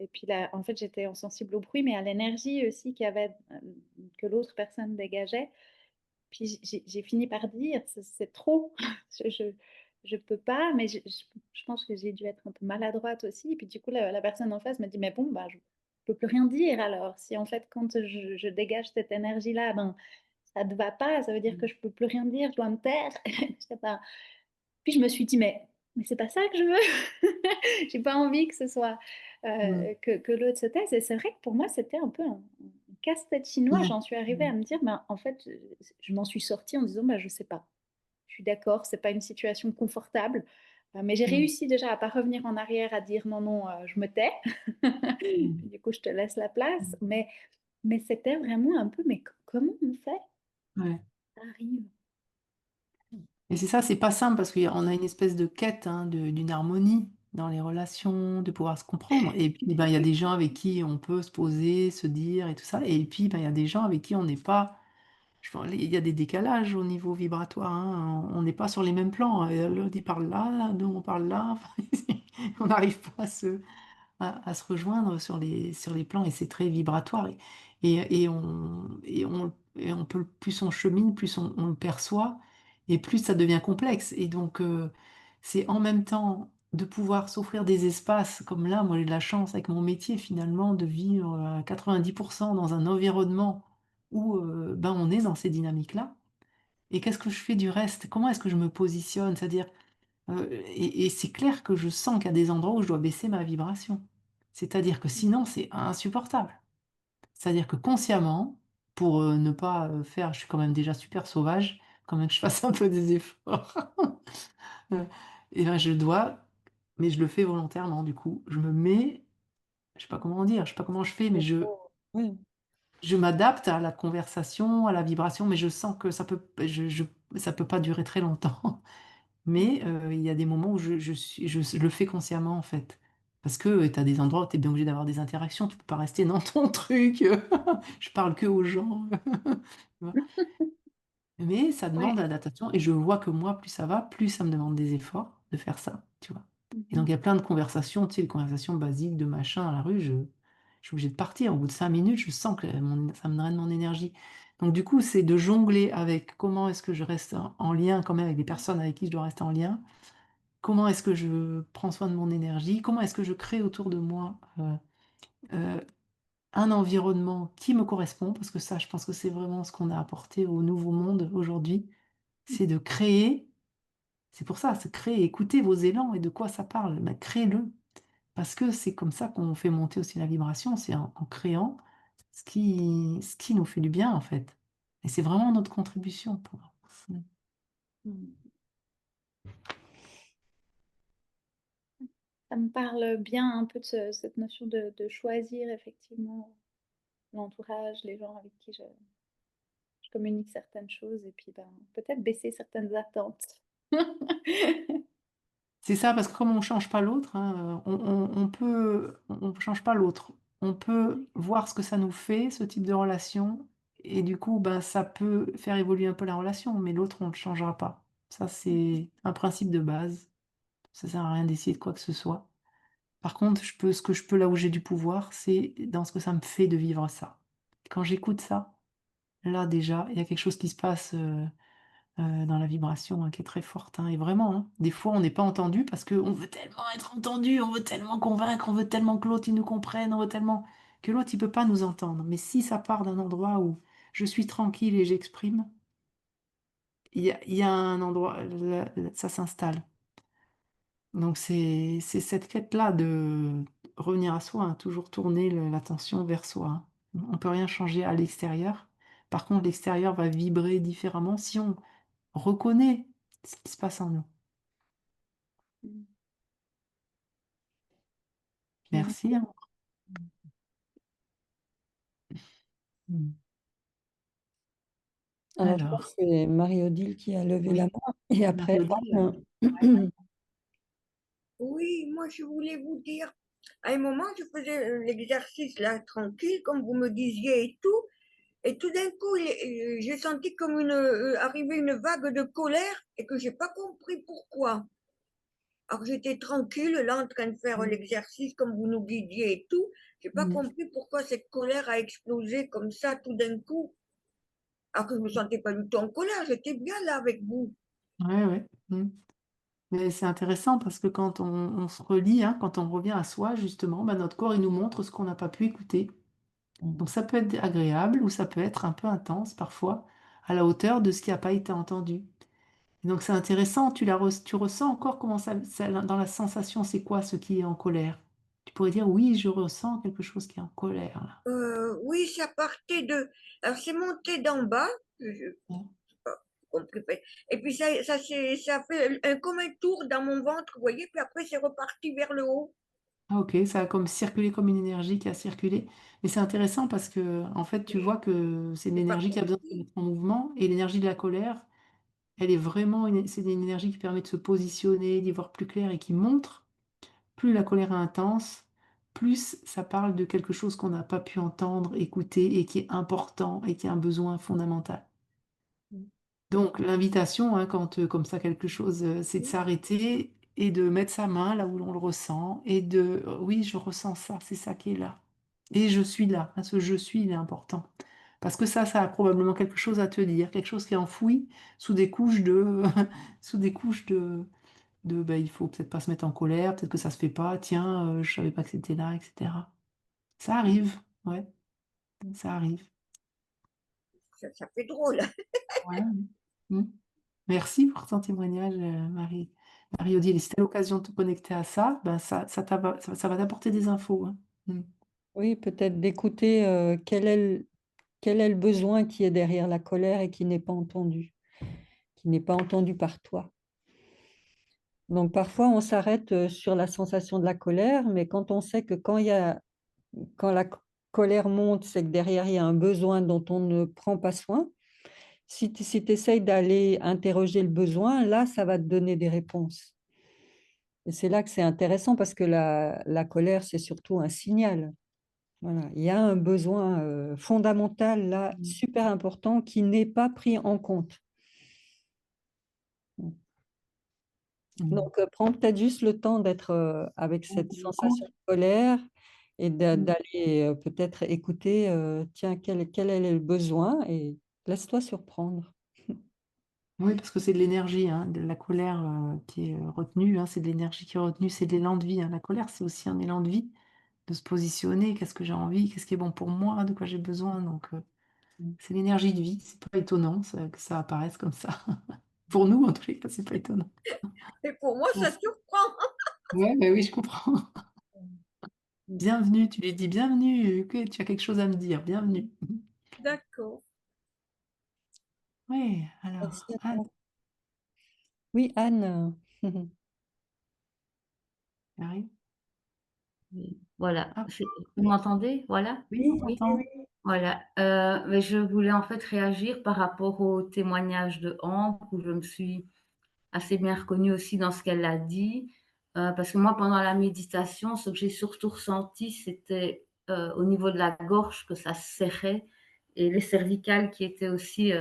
et puis, là, en fait, j'étais sensible au bruit, mais à l'énergie aussi que l'autre personne dégageait. Puis j'ai fini par dire: «C'est trop, je je peux pas», mais je pense que j'ai dû être un peu maladroite aussi. Et puis du coup, la personne en face me dit: «Mais bon, bah, je peux plus rien dire alors. Si en fait quand je dégage cette énergie-là, ben, ça te va pas, ça veut dire Mmh. que je peux plus rien dire, je dois me taire». Je sais pas. Puis je me suis dit: «Mais c'est pas ça que je veux». J'ai pas envie que ce soit, Mmh. que l'autre se taise. Et c'est vrai que pour moi, c'était un peu un casse-tête chinois. Ouais. J'en suis arrivée Mmh. à me dire: «Ben, en fait, je m'en suis sortie en disant: "Bah, je sais pas. Je suis d'accord, c'est pas une situation confortable", mais j'ai Mmh. réussi déjà à pas revenir en arrière, à dire: "Non, non, je me tais. Mmh. Puis du coup, je te laisse la place." Mmh. Mais c'était vraiment un peu: «Mais comment on fait?» Ouais. Ça arrive. Et c'est ça, c'est pas simple parce qu'on a une espèce de quête, hein, d'une harmonie dans les relations, de pouvoir se comprendre. Et puis, ben, il y a des gens avec qui on peut se poser, se dire et tout ça. Et puis, ben, il y a des gens avec qui on n'est pas. Je pense, il y a des décalages au niveau vibratoire, hein. On n'est pas sur les mêmes plans. Et l'autre, il parle là, nous, on parle là. On n'arrive pas à se rejoindre sur les plans et c'est très vibratoire et on peut plus on chemine, plus on le perçoit et plus ça devient complexe et donc c'est en même temps de pouvoir s'offrir des espaces comme là, moi j'ai de la chance avec mon métier finalement de vivre à 90 dans un environnement où, ben, on est dans ces dynamiques-là et qu'est-ce que je fais du reste? Comment est-ce que je me positionne? C'est-à-dire et c'est clair que je sens qu'il y a des endroits où je dois baisser ma vibration. C'est-à-dire que sinon, c'est insupportable. C'est-à-dire que consciemment, pour, ne pas, faire je suis quand même déjà super sauvage, quand même que je fasse un peu des efforts. Heu et ben, je dois mais je le fais volontairement du coup. Je me mets je sais pas comment dire, je sais pas comment je fais, mais Oui. je m'adapte à la conversation, à la vibration, mais je sens que ça peut pas durer très longtemps. Mais il y a des moments où je le fais consciemment, en fait. Parce que, tu as des endroits où tu es bien obligé d'avoir des interactions, tu peux pas rester dans ton truc, je parle que aux gens, tu vois? Mais ça Ouais. demande adaptation et je vois que moi, plus ça va, plus ça me demande des efforts de faire ça, tu vois? Et donc Mmh. il y a plein de conversations, tu sais, les conversations basiques de machin à la rue, je suis obligée de partir. Au bout de 5 minutes, je sens que ça me draine mon énergie. Donc du coup, c'est de jongler avec comment est-ce que je reste en lien quand même avec des personnes avec qui je dois rester en lien. Comment est-ce que je prends soin de mon énergie? Comment est-ce que je crée autour de moi, heu, un environnement qui me correspond? Parce que ça, je pense que c'est vraiment ce qu'on a apporté au nouveau monde aujourd'hui, c'est de créer. C'est pour ça, c'est créer, écoutez vos élans et de quoi ça parle, bah, créez-le. Parce que c'est comme ça qu'on fait monter aussi la vibration, c'est en créant ce qui nous fait du bien, en fait. Et c'est vraiment notre contribution pour mmh. Mmh. Ça me parle bien un peu de cette notion de choisir effectivement l'entourage, les gens avec qui je communique certaines choses et puis, ben, peut-être baisser certaines attentes. C'est ça, parce que comme on change pas l'autre, hein, on change pas l'autre. On peut Oui. voir ce que ça nous fait, ce type de relation et du coup, ben, ça peut faire évoluer un peu la relation, mais l'autre, on le changera pas. Ça, Mmh. c'est un principe de base. Ça sert à rien d'essayer de quoi que ce soit. Par contre, ce que je peux là où j'ai du pouvoir, c'est dans ce que ça me fait de vivre ça. Quand j'écoute ça, là déjà, il y a quelque chose qui se passe, dans la vibration, qui est très forte, hein et vraiment, hein, des fois, on n'est pas entendu parce qu'on veut tellement être entendu, on veut tellement convaincre, on veut tellement que l'autre, il nous comprenne, on veut tellement que l'autre, il peut pas nous entendre. Mais si ça part d'un endroit où je suis tranquille et j'exprime, il y a un endroit, ça s'installe. Donc c'est cette quête-là de revenir à soi, hein, toujours tourner l'attention vers soi, hein. On peut rien changer à l'extérieur. Par contre, l'extérieur va vibrer différemment si on reconnaît ce qui se passe en nous. Mmh. Bien. Merci, hein. Mmh. Alors, je crois que Alors, c'est Marie-Odile qui a levé la oui, main et après Marie-Odile, Anne. Oui, moi je voulais vous dire, à un moment je faisais l'exercice là tranquille, comme vous me disiez et tout, et tout d'un coup j'ai senti comme arriver une vague de colère et que j'ai pas compris pourquoi. Alors j'étais tranquille là en train de faire mmh, l'exercice comme vous nous guidiez et tout, j'ai pas mmh, compris pourquoi cette colère a explosé comme ça tout d'un coup, alors que je me sentais pas du tout en colère, j'étais bien là avec vous. ouais, ouais, mmh. Mais c'est intéressant parce que quand on se relie, hein, quand on revient à soi justement, bah, notre corps, il nous montre ce qu'on n'a pas pu écouter. Donc ça peut être agréable ou ça peut être un peu intense parfois, à la hauteur de ce qui a pas été entendu. Et donc c'est intéressant, tu ressens encore comment ça dans la sensation, c'est quoi ce qui est en colère? Tu pourrais dire: «Oui, je ressens quelque chose qui est en colère là». Oui, ça partait de, alors c'est monté d'en bas, Mmh. pas compris. Et puis ça fait comme un tour dans mon ventre, vous voyez, puis après c'est reparti vers le haut. Ah OK, ça a comme circulé comme une énergie qui a circulé. Mais c'est intéressant parce que en fait, tu vois Mais que c'est une j'ai pas énergie qui a besoin de se compris. mettre en mouvement et l'énergie de la colère, elle est vraiment c'est une énergie qui permet de se positionner, d'y voir plus clair et qui montre. Plus la colère est intense, plus ça parle de quelque chose qu'on n'a pas pu entendre, écouter et qui est important et qui est un besoin fondamental. Mmh. Donc l'invitation, hein, quand, comme ça quelque chose, c'est de s'arrêter et de mettre sa main là où l'on le ressent et de: «Oui, je ressens ça, c'est ça qui est là et je suis là». Hein, ce «je suis», il est important parce que ça a probablement quelque chose à te dire, quelque chose qui est enfoui sous des couches de sous des couches bah, il faut peut-être pas se mettre en colère, peut-être que ça se fait pas, tiens, je savais pas que c'était là et cetera. Ça arrive, ouais, ça arrive. Ça fait drôle. Ouais, mmh. Merci pour ton témoignage, Marie-Odile et si tu as l'occasion de te connecter à ça, ben ça va t'apporter des infos, hein. Mmh. Oui, peut-être d'écouter, quel est le besoin qui est derrière la colère et qui n'est pas entendu. qui n'est pas entendu par toi. Donc parfois, on s'arrête, sur la sensation de la colère, mais quand on sait que quand la colère monte, c'est que derrière, il y a un besoin dont on ne prend pas soin. Si tu essayes d'aller interroger le besoin, là, ça va te donner des réponses. Et c'est là que c'est intéressant parce que la colère, c'est surtout un signal. Voilà, il y a un besoin, fondamental là, Mmh. super important qui n'est pas pris en compte. Mmh. Mmh. Donc, prends peut-être juste le temps d'être, avec On cette se rend compte. sensation de colère et Mmh. d'aller, peut-être écouter, tiens, quel est le besoin et laisse-toi surprendre. Oui, parce que c'est de l'énergie, hein, de la colère, qui est, retenue, hein, c'est de l'énergie qui est retenue, c'est de l'élan de vie, hein. La colère, c'est aussi un élan de vie, de se positionner, qu'est-ce que j'ai envie, qu'est-ce qui est bon pour moi, de quoi j'ai besoin, donc Mmh. c'est l'énergie de vie, c'est pas étonnant ça que ça apparaisse comme ça. Pour nous, en tous les cas, c'est pas étonnant. Et pour moi, ça Yes. surprend. Ouais, bah, oui, je comprends. Mmh. Bienvenue, tu lui dis: «Bienvenue, que tu as quelque chose à me dire, bienvenue». D'accord. Oui, alors Merci à Anne, toi. Oui, Anne. tu arrives? Oui, voilà, Ah vous m'entendez? Voilà? oui, on Oui? t'entend. Voilà, mais je voulais en fait réagir par rapport au témoignage de Ambre où je me suis assez bien reconnue aussi dans ce qu'elle a dit, parce que moi pendant la méditation, ce que j'ai surtout ressenti, c'était, au niveau de la gorge que ça serrait et les cervicales qui étaient aussi,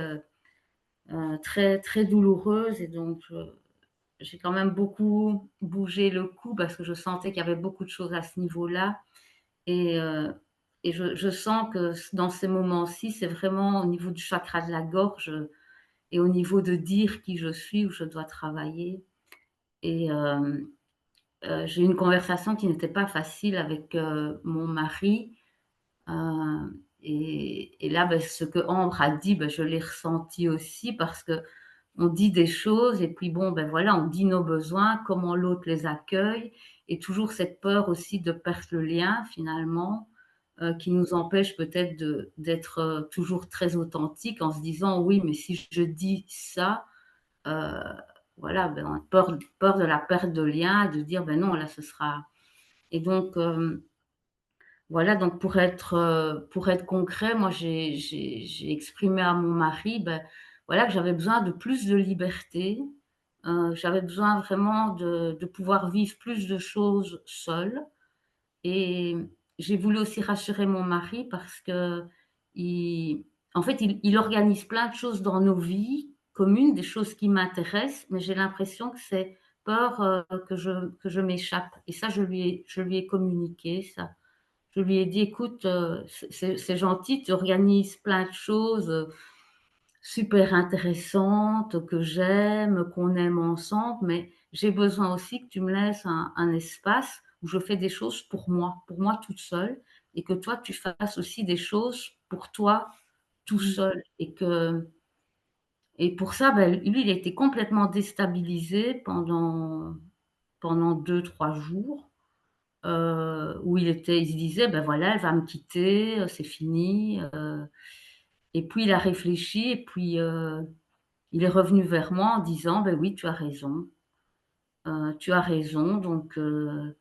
très, très douloureuses et donc j'ai quand même beaucoup bougé le cou parce que je sentais qu'il y avait beaucoup de choses à ce niveau-là. Et je sens que dans ces moments-ci, c'est vraiment au niveau du chakra de la gorge, et au niveau de dire qui je suis où je dois travailler et j'ai eu une conversation qui n'était pas facile avec, mon mari, et là, ce que Ambre a dit, je l'ai ressenti aussi parce qu'on dit des choses et puis bon, voilà, on dit nos besoins, comment l'autre les accueille et toujours cette peur aussi de perdre le lien finalement, qui nous empêche peut-être d'être, toujours très authentique en se disant: «Oui, mais si je dis ça», heu, voilà, on a peur de la perte de lien et de dire: «Ben non, là, ce sera» et donc voilà, donc pour être concret, moi j'ai exprimé à mon mari, voilà, que j'avais besoin de plus de liberté, j'avais besoin vraiment de pouvoir vivre plus de choses seule et j'ai voulu aussi rassurer mon mari parce qu'il en fait, il organise plein de choses dans nos vies communes, des choses qui m'intéressent, mais j'ai l'impression que c'est peur, que je m'échappe et ça je lui ai communiqué ça. Je lui ai dit: «Écoute, c'est gentil, tu organises plein de choses, super intéressantes, que j'aime, qu'on aime ensemble, mais j'ai besoin aussi que tu me laisses un espace où je fais des choses pour moi toute seule et que toi tu fasses aussi des choses pour toi tout Mmh. seul» et pour ça, lui, il a été complètement déstabilisé pendant 2 3 jours. Où il se disait: «Ben voilà, elle va me quitter, c'est fini», et puis il a réfléchi et puis, il est revenu vers moi en disant: «Beh oui, tu as raison donc heu,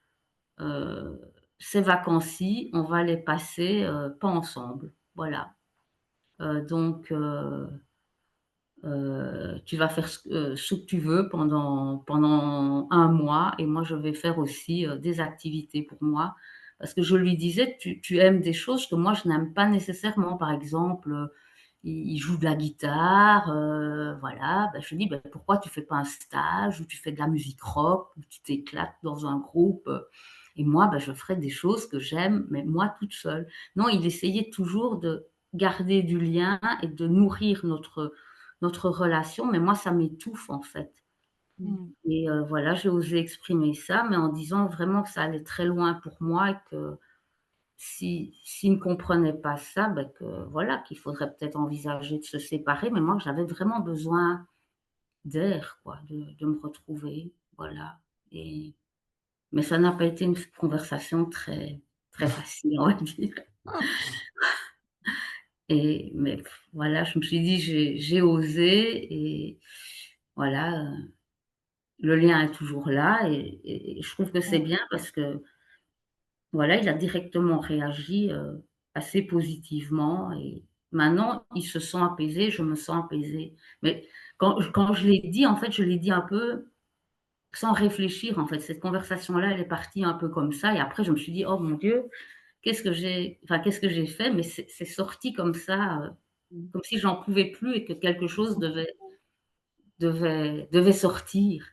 ces vacances-ci, on va les passer, pas ensemble, voilà. Donc tu vas faire ce que tu veux pendant un mois et moi je vais faire aussi, des activités pour moi. Parce que je lui disais: «Tu aimes des choses que moi je n'aime pas nécessairement». Par exemple, il joue de la guitare, voilà, je lui dis: «Pourquoi tu fais pas un stage où tu fais de la musique rock, où tu t'éclates dans un groupe, et moi, je ferai des choses que j'aime, mais moi toute seule». Non, il essayait toujours de garder du lien et de nourrir notre relation, mais moi, ça m'étouffe, en fait Mmh. et voilà, j'ai osé exprimer ça, mais en disant vraiment que ça allait très loin pour moi et que s'il ne comprenait pas ça, que voilà, qu'il faudrait peut-être envisager de se séparer, mais moi, j'avais vraiment besoin d'air, quoi, de me retrouver, voilà et mais ça n'a pas été une conversation très très facile, on va dire et mais voilà, je me suis dit: «J'ai osé» voilà, le lien est toujours là et je trouve que c'est Ouais, bien parce que, voilà, il a directement réagi, assez positivement et maintenant il se sent apaisé, je me sens apaisée. Mais quand je l'ai dit, en fait, je l'ai dit un peu sans réfléchir, en fait. Cette conversation-là, elle est partie un peu comme ça et après je me suis dit: «Oh mon Dieu, qu'est-ce que j'ai fait?» mais c'est sorti comme ça, mmh, comme si j'en pouvais plus et que quelque chose devait sortir.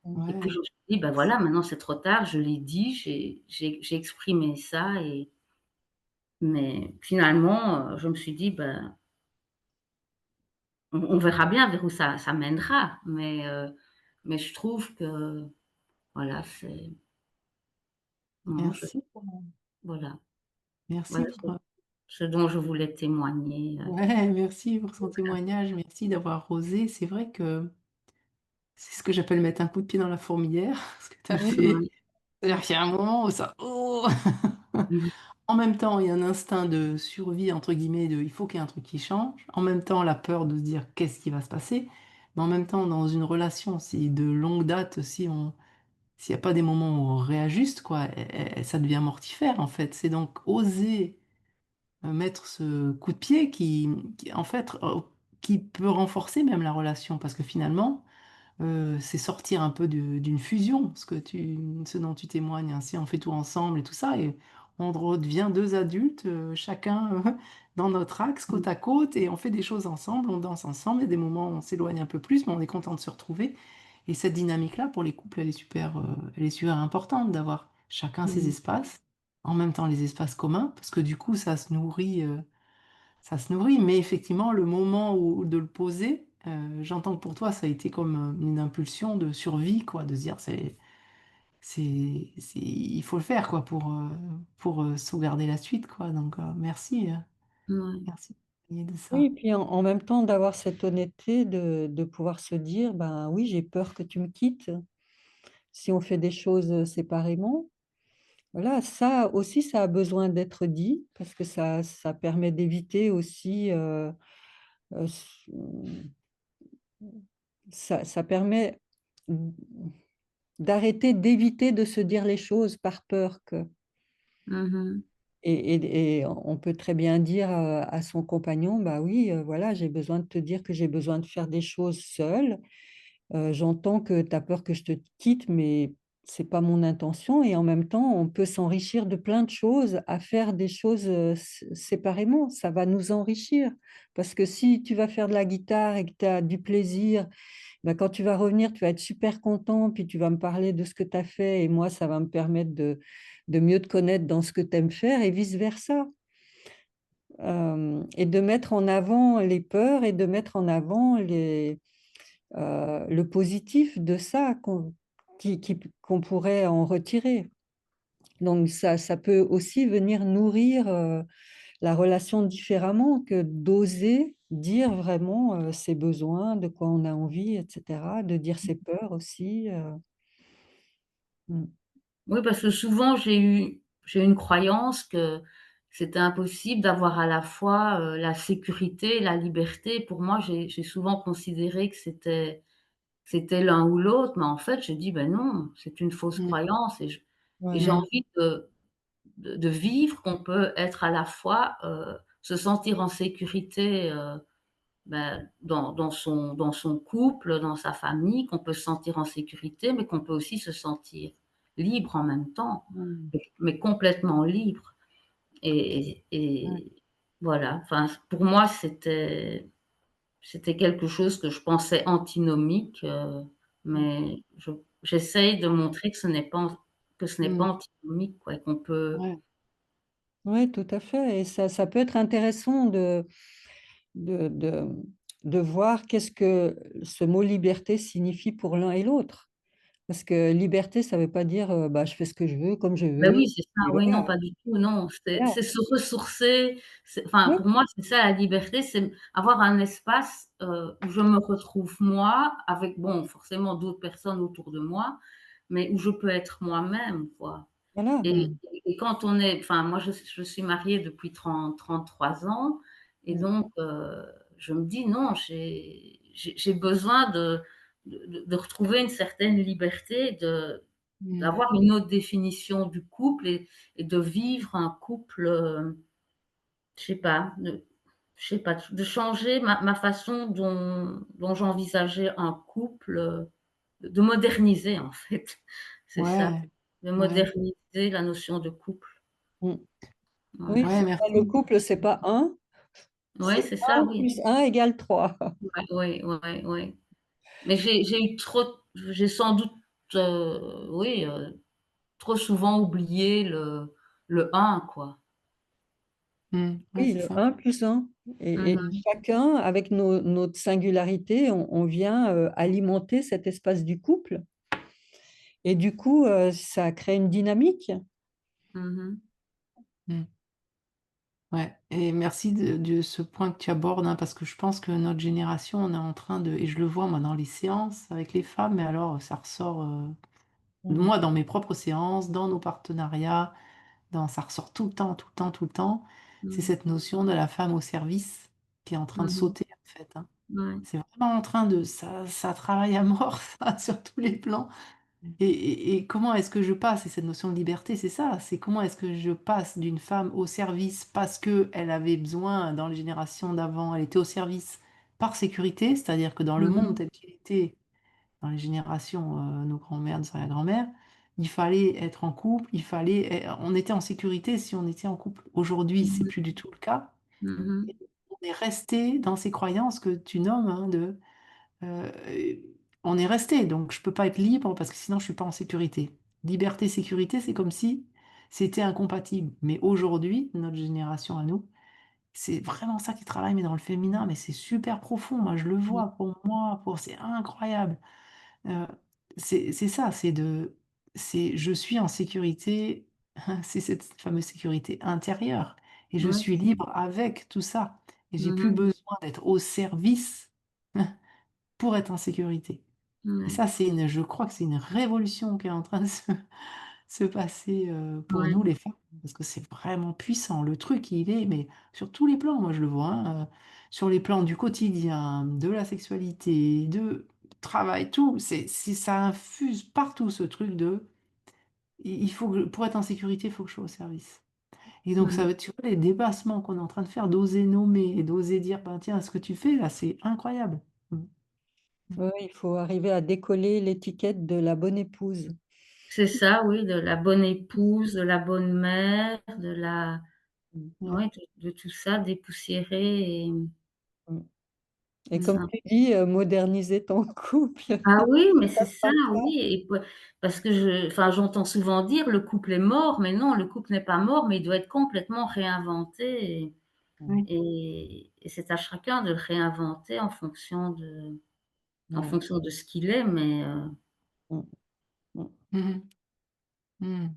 Et puis ouais, je me suis dit: «Ben voilà, maintenant c'est trop tard, je l'ai dit, j'ai exprimé ça» et mais finalement, je me suis dit: «Ben, on verra bien vers où ça mènera». Mais je trouve que voilà, c'est non, merci, voilà, merci voilà pour, ce dont je voulais témoigner, ouais, merci pour son témoignage, merci d'avoir osé. C'est vrai que c'est ce que j'appelle mettre un coup de pied dans la fourmilière, ce que tu as fait. Oui, C'est-à-dire qu'il y a un moment où ça oh! mmh, En même temps, il y a un instinct de «survie» entre guillemets, de il faut qu'il y ait un truc qui change. En même temps, la peur de se dire: «Qu'est-ce qui va se passer?» Mais en même temps, dans une relation, si de longue date, s'il y a pas des moments où on réajuste quoi, ça devient mortifère en fait. C'est donc oser, mettre ce coup de pied qui en fait, qui peut renforcer même la relation parce que finalement, c'est sortir un peu d'une fusion, ce dont tu témoignes, hein. Si on fait tout ensemble et tout ça et on redevient 2 adultes, chacun, dans notre axe, mmh, côte à côte et on fait des choses ensemble, on danse ensemble. Il y a des moments où on s'éloigne un peu plus, mais on est content de se retrouver et cette dynamique-là, pour les couples, elle est super importante d'avoir chacun ses mmh. espaces, en même temps les espaces communs parce que du coup ça se nourrit, mais effectivement, le moment où de le poser, j'entends que pour toi, ça a été comme, une impulsion de survie, quoi, de se dire: c'est il faut le faire, quoi, pour, sauvegarder la suite, quoi, donc Ouais. merci de Oui, ça. et puis en même temps d'avoir cette honnêteté de pouvoir se dire: «Ben oui, j'ai peur que tu me quittes, si on fait des choses, séparément». Voilà, ça aussi, ça a besoin d'être dit parce que ça permet d'éviter aussi, s ça permet d d'arrêter d'éviter de se dire les choses par peur que Mmh mh. et on peut très bien dire, à son compagnon: «Bah oui, voilà, j'ai besoin de te dire que j'ai besoin de faire des choses seule. J'entends que tu as peur que je te quitte, mais c'est pas mon intention» et en même temps, on peut s'enrichir de plein de choses à faire des choses, séparément. Ça va nous enrichir parce que si tu vas faire de la guitare et que tu as du plaisir, bah, quand tu vas revenir, tu vas être super content, puis tu vas me parler de ce que tu as fait et moi, ça va me permettre de mieux te connaître dans ce que tu aimes faire et vice versa. Et de mettre en avant les peurs et de mettre en avant le positif de ça qu'on pourrait en retirer. Donc ça peut aussi venir nourrir, la relation différemment que d'oser dire vraiment, ses besoins, de quoi on a envie et cetera, de dire ses peurs aussi, mmh. Oui, parce que souvent j'ai eu une croyance que c'était impossible d'avoir à la fois, la sécurité et la liberté. Pour moi, j'ai souvent considéré que c'était l'un ou l'autre, mais en fait, je dis: «Ben non, c'est une fausse Mmh, croyance» et j'ai Voilà, mmh, envie de vivre qu'on peut être à la fois, se sentir en sécurité, ben, dans son couple, dans sa famille, qu'on peut se sentir en sécurité, mais qu'on peut aussi se sentir libre en même temps, mmh, mais complètement libre ouais, et voilà, enfin, pour moi, c'était quelque chose que je pensais antinomique, mmh, mais j'essaye de montrer que ce n'est pas mmh, antinomique, quoi, et qu'on peut ouais, ouais, tout à fait et ça peut être intéressant de de de voir qu'est-ce que ce mot liberté signifie pour l'un et l'autre. Parce que liberté, ça veut pas dire, bah, je fais ce que je veux, comme je ben veux oui, c'est ça, et oui, voilà, non, pas du tout, non, voilà. c'est se ressourcer, enfin, Ouais, pour moi, c'est ça la liberté, c'est avoir un espace, où je me retrouve moi, avec bon, forcément d'autres personnes autour de moi, mais où je peux être moi-même, quoi voilà, et mmh, et quand on est enfin, moi, je suis mariée depuis 33 ans et mmh, donc je me dis: «Non, j'ai besoin de retrouver une certaine liberté, Mm. d'avoir une autre définition du couple et de vivre un couple, je sais pas, je sais pas, de changer ma façon dont j'envisageais un couple, de moderniser en fait. C'est ça, Ouais, de ouais, moderniser la notion de couple. Mmh. Ouais. Oui, ouais, c'est pas le merci. couple, c'est pas un, Ouais, c'est c'est ça, un oui. plus un égale 3. Ouais, ouais, ouais, ouais. Mais j'ai sans doute, oui, trop souvent oublié le un quoi. Ouais, Oui, c'est le ça. un plus un. Et Mmh. chacun, avec notre singularité, on vient, alimenter cet espace du couple et du coup, ça crée une dynamique. Mmh. Mm. Ouais, et merci de ce point que tu abordes, hein, parce que je pense que notre génération, on est en train de, et je le vois moi dans les séances avec les femmes, mais alors ça ressort, Mmh. moi dans mes propres séances, dans nos partenariats, ça ressort tout le temps, tout le temps, tout le temps. C'est Mmh. cette notion de la femme au service qui est en train de Mmh. sauter en fait, hein. Ouais. C'est vraiment en train de, ça travaille à mort, ça, sur tous les plans. Et comment est-ce que je passe, et cette notion de liberté, c'est ça, c'est comment est-ce que je passe d'une femme au service parce qu'elle avait besoin, dans les générations d'avant, elle était au service par sécurité, c'est-à-dire que dans le monde Mmh. tel qu'il était, dans les générations, nos grands-mères, nos arrière-grand-mères, il fallait être en couple, on était en sécurité si on était en couple. Aujourd'hui, c'est Mmh. plus du tout le cas. Mmh. On est resté dans ces croyances que tu nommes, hein, euh, on est resté, donc je peux pas être libre parce que sinon je suis pas en sécurité. Liberté, sécurité, c'est comme si c'était incompatible. Mais aujourd'hui, notre génération à nous, c'est vraiment ça qui travaille, mais dans le féminin, mais c'est super profond. Moi, je le vois pour moi, c'est incroyable. Euh, c'est ça, je suis en sécurité, c'est cette fameuse sécurité intérieure, et je Ouais. suis libre avec tout ça. Et j'ai plus Mmh. besoin d'être au service pour être en sécurité. Et Ouais. ça, je crois que c'est une révolution qui est en train de se passer, pour Ouais. nous les femmes, parce que c'est vraiment puissant. Le truc, il est, mais sur tous les plans, moi je le vois, hein, sur les plans du quotidien, de la sexualité, de travail, tout, ça infuse partout ce truc de, il faut pour être en sécurité, il faut que je sois au service. Et donc, Ouais. ça veut, tu vois, les dépassements qu'on est en train de faire, d'oser nommer et d'oser dire, ben, tiens, ce que tu fais là, c'est incroyable. Mm. Mm. Ouais, il faut arriver à décoller l'étiquette de la bonne épouse. C'est ça, oui, de la bonne épouse, de la bonne mère, de la Ouais. ouais, de tout ça dépoussiérer et Mmh. Et c'est comme ça. tu dis, moderniser ton couple, Ah oui, mais ça c'est ça, sera oui et parce que enfin, j'entends souvent dire: «Le couple est mort», mais non, le couple n'est pas mort, mais il doit être complètement réinventé mmh, Oui. et c'est à chacun de le réinventer en ouais, fonction de ce qu'il est, mais mmh, mmh, Mhm. Mm.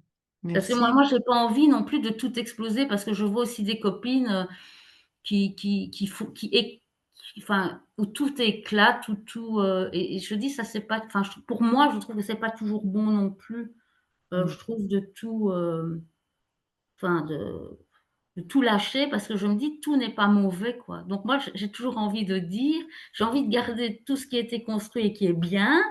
parce que Merci. moi j'ai pas envie non plus de tout exploser parce que je vois aussi des copines, qui font enfin, où tout éclate, où tout, et je dis ça c'est pas enfin, pour moi, je trouve que c'est pas toujours bon non plus, mmh, je trouve de tout, enfin de tout lâcher parce que je me dis: «Tout n'est pas mauvais», quoi. Donc moi, j'ai toujours envie de dire j'ai envie de garder tout ce qui a été construit et qui est bien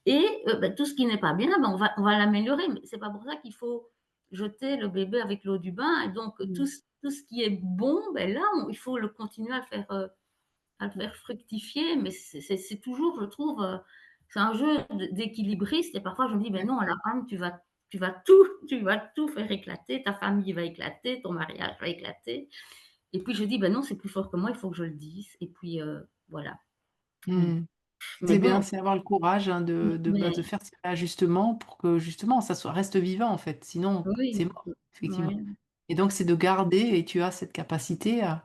et bah, tout ce qui n'est pas bien, bah, on va l'améliorer. Mais c'est pas pour ça qu'il faut jeter le bébé avec l'eau du bain et donc mmh, tout ce qui est bon, ben là, il faut le continuer à le mmh, faire fructifier. Mais c'est toujours, je trouve, c'est un jeu d'équilibriste et parfois je me dis: «Ben non, alors Anne, tu vas tout faire éclater, ta famille va éclater, ton mariage va éclater». Et puis je dis: «Ben non, c'est plus fort que moi, il faut que je le dise» et puis, voilà. mmh, Mm. Mais C'est bien, bon, c'est avoir le courage, hein, de mais faire ces ajustements pour que justement reste vivant en fait. Sinon, c'est oui, mort, effectivement. ouais, Et donc, c'est de garder, et tu as cette capacité à,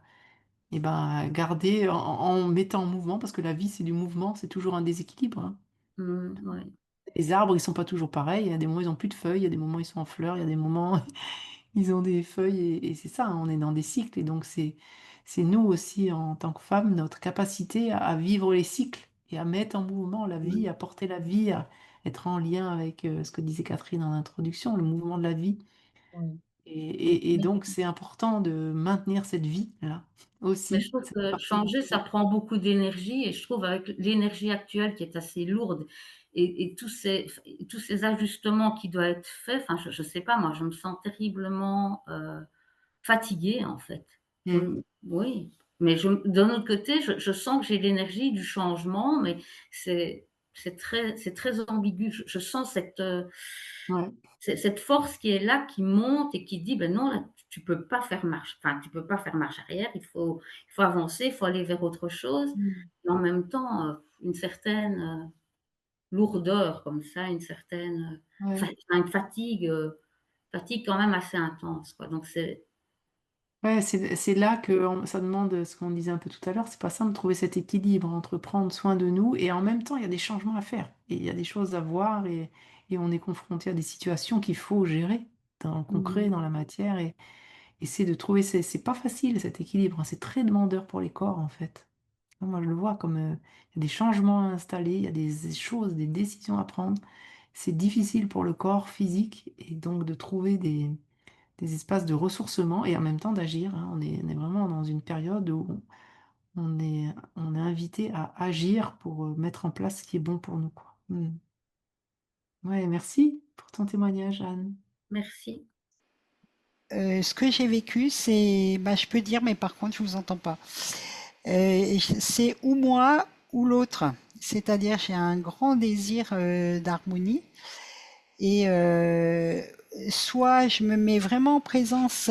eh ben, garder en mettant en mouvement, parce que la vie, c'est du mouvement, c'est toujours un déséquilibre, hein. ouais, Les arbres, ils sont pas toujours pareils. Il y a des moments, ils ont plus de feuilles, il y a des moments, ils sont en fleurs, il y a des moments, ils ont des feuilles, et c'est ça, hein, on est dans des cycles. Et donc, c'est nous aussi, en tant que femmes, notre capacité à vivre les cycles et à mettre en mouvement la vie, mmh, à porter la vie, à être en lien avec, ce que disait Catherine en introduction, le mouvement de la vie. ouais, Et donc, c'est important de maintenir cette vie-là Mais je aussi. trouve Ça fait que partie du changer, ça projet. prend beaucoup d'énergie et je trouve avec l'énergie actuelle qui est assez lourde et tous ces ajustements qui doivent être faits, enfin, je sais pas, moi, je me sens terriblement, fatiguée, en fait. Mm. Oui, mais d'un autre côté, je sens que j'ai l'énergie du changement, mais c'est c'est très ambigu. Je sens Ouais. cette force qui est là, qui monte et qui dit: «Ben non, là, tu peux pas faire marche enfin, tu peux pas faire marche arrière, il faut avancer, il faut aller vers autre chose». Mm. Et en même temps, une certaine, lourdeur comme ça, une certaine, Ouais. une fatigue quand même assez intense, quoi. Donc Ouais, c'est là que ça demande ce qu'on disait un peu tout à l'heure, c'est pas simple de trouver cet équilibre entre prendre soin de nous et en même temps, il y a des changements à faire. Et il y a des choses à voir et on est confronté à des situations qu'il faut gérer dans le concret, dans la matière. Et c'est de trouver, c'est pas facile cet équilibre, hein, c'est très demandeur pour les corps en fait. Moi, je le vois comme il y a des changements à installer, il y a des choses, des décisions à prendre. C'est difficile pour le corps physique et donc de trouver des espaces de ressourcement et en même temps d'agir, hein. On est vraiment dans une période où on est invité à agir pour mettre en place ce qui est bon pour nous, quoi. Mm. Ouais, merci pour ton témoignage, Anne. merci. Ce que j'ai vécu, c'est, bah, je peux dire, mais par contre, je vous entends pas. C'est ou moi ou l'autre. C'est-à-dire, j'ai un grand désir d'harmonie et soit je me mets vraiment en présence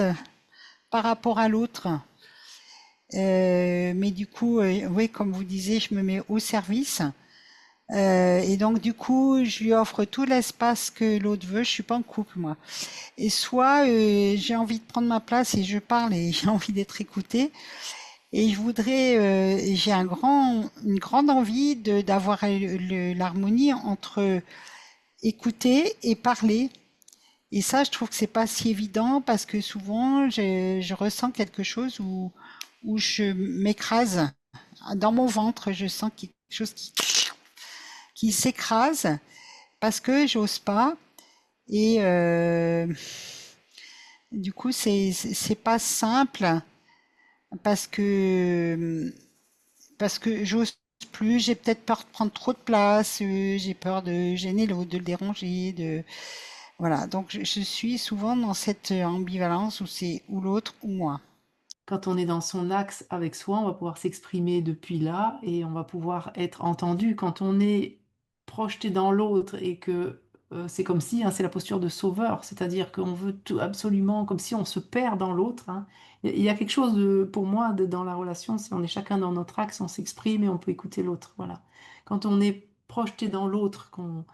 par rapport à l'autre, mais du coup, oui, comme vous disiez, je me mets au service. Et donc, du coup, je lui offre tout l'espace que l'autre veut. Je suis pas en couple, moi. Et soit j'ai envie de prendre ma place et je parle et j'ai envie d'être écoutée. Et je voudrais, j'ai une grande envie d'avoir l'harmonie entre écouter et parler. Et ça, je trouve que c'est pas si évident parce que souvent, je ressens quelque chose où je m'écrase. Dans mon ventre, je sens quelque chose qui s'écrase parce que j'ose pas. Et du coup, c'est pas simple parce que j'ose plus. J'ai peut-être peur de prendre trop de place. J'ai peur de gêner l'autre, de le déranger. Voilà. Donc, je suis souvent dans cette ambivalence où c'est ou l'autre ou moi. Quand on est dans son axe avec soi, on va pouvoir s'exprimer depuis là et on va pouvoir être entendu. Quand on est projeté dans l'autre et que c'est comme si, hein, c'est la posture de sauveur, c'est-à-dire qu'on veut tout absolument, comme si on se perd dans l'autre, hein. Il y a quelque chose pour moi dans la relation, si on est chacun dans notre axe, on s'exprime et on peut écouter l'autre. Voilà. Quand on est projeté dans l'autre, qu'on,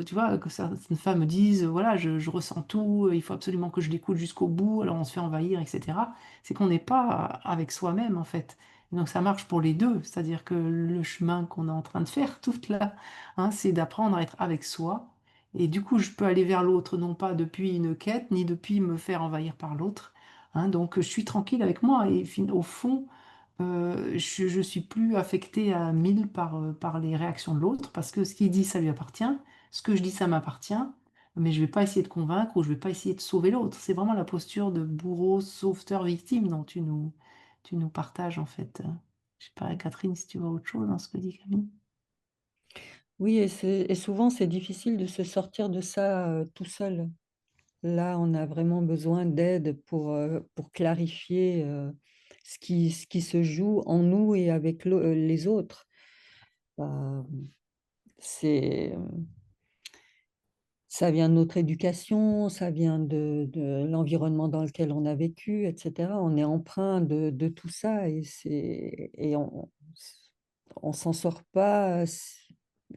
tu vois, que certaines femmes disent, voilà, je ressens tout, il faut absolument que je l'écoute jusqu'au bout, alors on se fait envahir, etc. C'est qu'on n'est pas avec soi-même, en fait. Donc ça marche pour les deux, c'est-à-dire que le chemin qu'on est en train de faire, toute là, hein, c'est d'apprendre à être avec soi. Et du coup, je peux aller vers l'autre, non pas depuis une quête, ni depuis me faire envahir par l'autre, hein. Donc je suis tranquille avec moi et au fond, je suis plus affectée à 1000 par les réactions de l'autre parce que ce qu'il dit, ça lui appartient. Ce que je dis, ça m'appartient. Mais je vais pas essayer de convaincre ou je vais pas essayer de sauver l'autre. C'est vraiment la posture de bourreau, sauveteur, victime dont tu nous partages en fait. Je sais pas, Catherine, si tu vois autre chose dans ce que dit Camille. Oui, et souvent c'est difficile de se sortir de ça tout seul. Là, on a vraiment besoin d'aide pour clarifier ce qui se joue en nous et avec les autres. Euh, c'est, Ça vient de notre éducation, ça vient de l'environnement dans lequel on a vécu, etc. On est empreint de tout ça et on s'en sort pas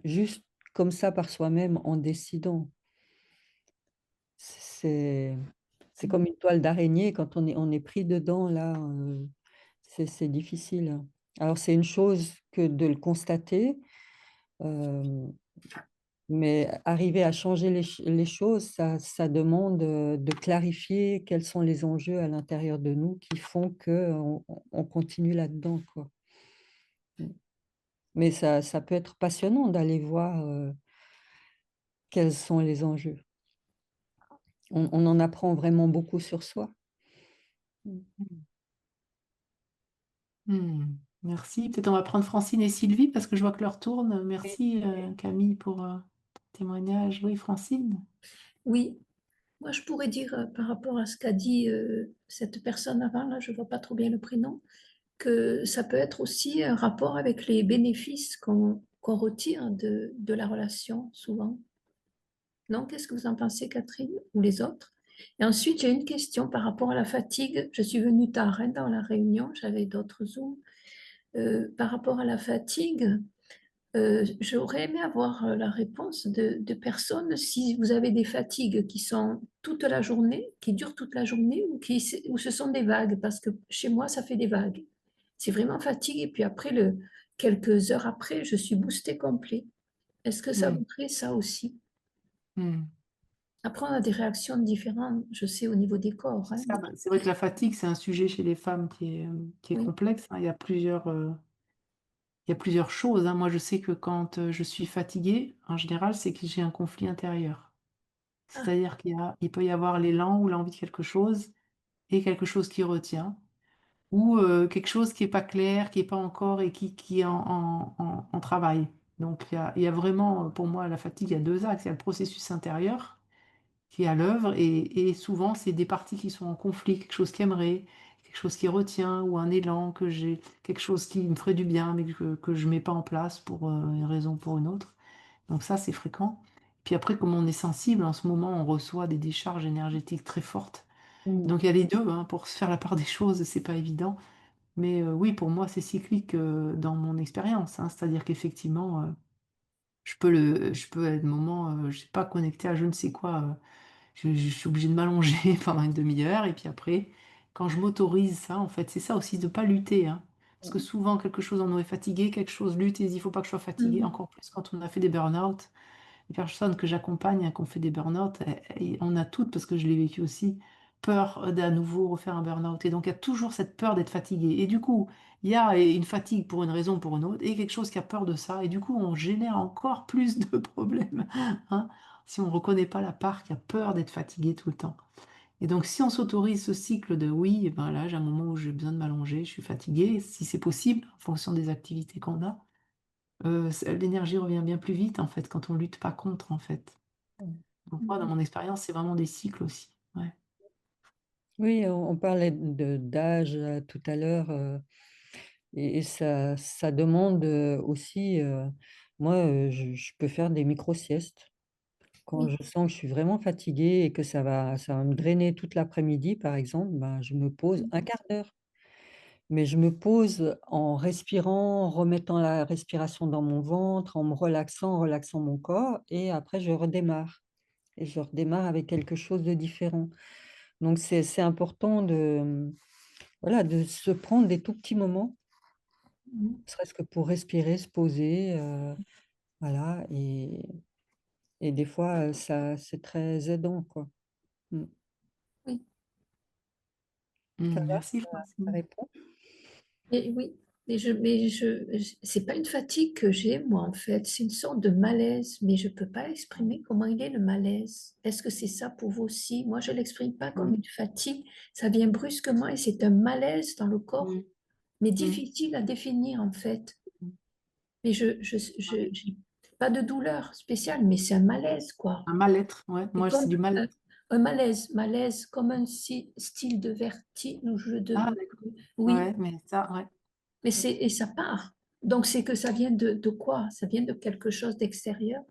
juste comme ça par soi-même en décidant. C'est c'est comme une toile d'araignée, quand on est pris dedans, là, c'est difficile. Alors c'est une chose que de le constater, hem, mais arriver à changer les choses, ça demande, de clarifier quels sont les enjeux à l'intérieur de nous qui font qu'on continue là-dedans, quoi. Mmh. Mais ça peut être passionnant d'aller voir, quels sont les enjeux. On en apprend vraiment beaucoup sur soi. Mm. Merci. Peut-être on va prendre Francine et Sylvie parce que je vois que l'heure tourne. Merci Camille pour ton témoignage. Oui, Francine. Oui, moi je pourrais dire par rapport à ce qu'a dit cette personne avant, là je vois pas trop bien le prénom, que ça peut être aussi un rapport avec les bénéfices qu'on retire de la relation souvent. Non, qu'est-ce que vous en pensez, Catherine, ou les autres? Et ensuite, j'ai une question par rapport à la fatigue. Je suis venue tard hein, dans la réunion, j'avais d'autres Zooms. Par rapport à la fatigue, j'aurais aimé avoir la réponse de personnes si vous avez des fatigues qui sont toute la journée, qui durent toute la journée ou ce sont des vagues, parce que chez moi, ça fait des vagues. C'est vraiment fatigue et puis après, quelques heures après, je suis boostée complet. Est-ce que ça Hmm, voudrait ça aussi? hmm. Après, on a des réactions différentes, je sais, au niveau des corps. Hein. Ça, bah, c'est vrai que la fatigue, c'est un sujet chez les femmes qui est Oui. complexe, hein. Il y a plusieurs choses, hein. Moi, je sais que quand je suis fatiguée, en général, c'est que j'ai un conflit intérieur. Ah, C'est-à-dire il peut y avoir l'élan ou l'envie de quelque chose et quelque chose qui retient, ou quelque chose qui n'est pas clair, qui n'est pas encore et qui est en travail. Donc, il y a vraiment, pour moi, la fatigue, il y a deux axes. Il y a le processus intérieur qui est à l'œuvre et souvent, c'est des parties qui sont en conflit, quelque chose qui aimerait, quelque chose qui retient ou un élan que j'ai, quelque chose qui me ferait du bien mais que je ne mets pas en place pour une raison ou pour une autre. Donc ça, c'est fréquent. Puis après, comme on est sensible, en ce moment, on reçoit des décharges énergétiques très fortes. Mm. Donc il y a les deux, hein, pour se faire la part des choses, c'est pas évident. Mais oui, pour moi, c'est cyclique dans mon expérience, hein. C'est-à-dire qu'effectivement, je peux à des moments, je sais pas, connecté à je ne sais quoi. Je suis obligée de m'allonger pendant une demi-heure. Et puis après, quand je m'autorise ça, en fait, c'est ça aussi, de ne pas lutter, hein. Parce que souvent, quelque chose, on est fatigué, quelque chose lutte et dit, il faut pas que je sois fatigué. mhm. Encore plus quand on a fait des burn-out. Les personnes que j'accompagne, hein, qui ont fait des burn-out, on a toutes, parce que je l'ai vécu aussi, peur d'à nouveau refaire un burn-out. Et donc, il y a toujours cette peur d'être fatigué. Et du coup, il y a une fatigue pour une raison ou pour une autre, et quelque chose qui a peur de ça. Et du coup, on génère encore plus de problèmes, hein, si on ne reconnaît pas la part qui a peur d'être fatigué tout le temps. Et donc, si on s'autorise ce cycle de oui, eh ben là, j'ai un moment où j'ai besoin de m'allonger, je suis fatigué, si c'est possible, en fonction des activités qu'on a, l'énergie revient bien plus vite, en fait, quand on lutte pas contre, en fait. Donc moi, dans mon expérience, c'est vraiment des cycles aussi. Ouais. Oui, on parlait d'âge tout à l'heure, et ça demande aussi, moi, je peux faire des micro-siestes. Quand Oui. je sens que je suis vraiment fatiguée et que ça va me drainer toute l'après-midi, par exemple, ben, je me pose un quart d'heure. Mais je me pose en respirant, en remettant la respiration dans mon ventre, en relaxant mon corps et après je redémarre et je redémarre avec quelque chose de différent. Donc c'est important voilà, de se prendre des tout petits moments, Mhm. ne serait-ce que pour respirer, se poser, voilà et des fois, ça c'est très aidant, quoi. Mmh. Oui. Ça va, Merci ça Francine. répond? Et oui, c'est pas une fatigue que j'ai, moi, en fait. C'est une sorte de malaise, mais je peux pas exprimer comment il est le malaise. Est-ce que c'est ça pour vous aussi? Moi, je l'exprime pas comme Mm, une fatigue. Ça vient brusquement et c'est un malaise dans le corps, mm, mais mm. difficile à définir, en fait. Mais Ouais. j'ai pas de douleur spéciale, mais c'est un malaise, quoi. Un mal-être, ouais. C'est Moi, c'est comme du un, mal-être. un malaise, comme un style de vertige. Ah, d'accord. Oui, Ouais, mais ça, ouais. et ça part. Donc, c'est que ça vient de quoi? Ça vient de quelque chose d'extérieur,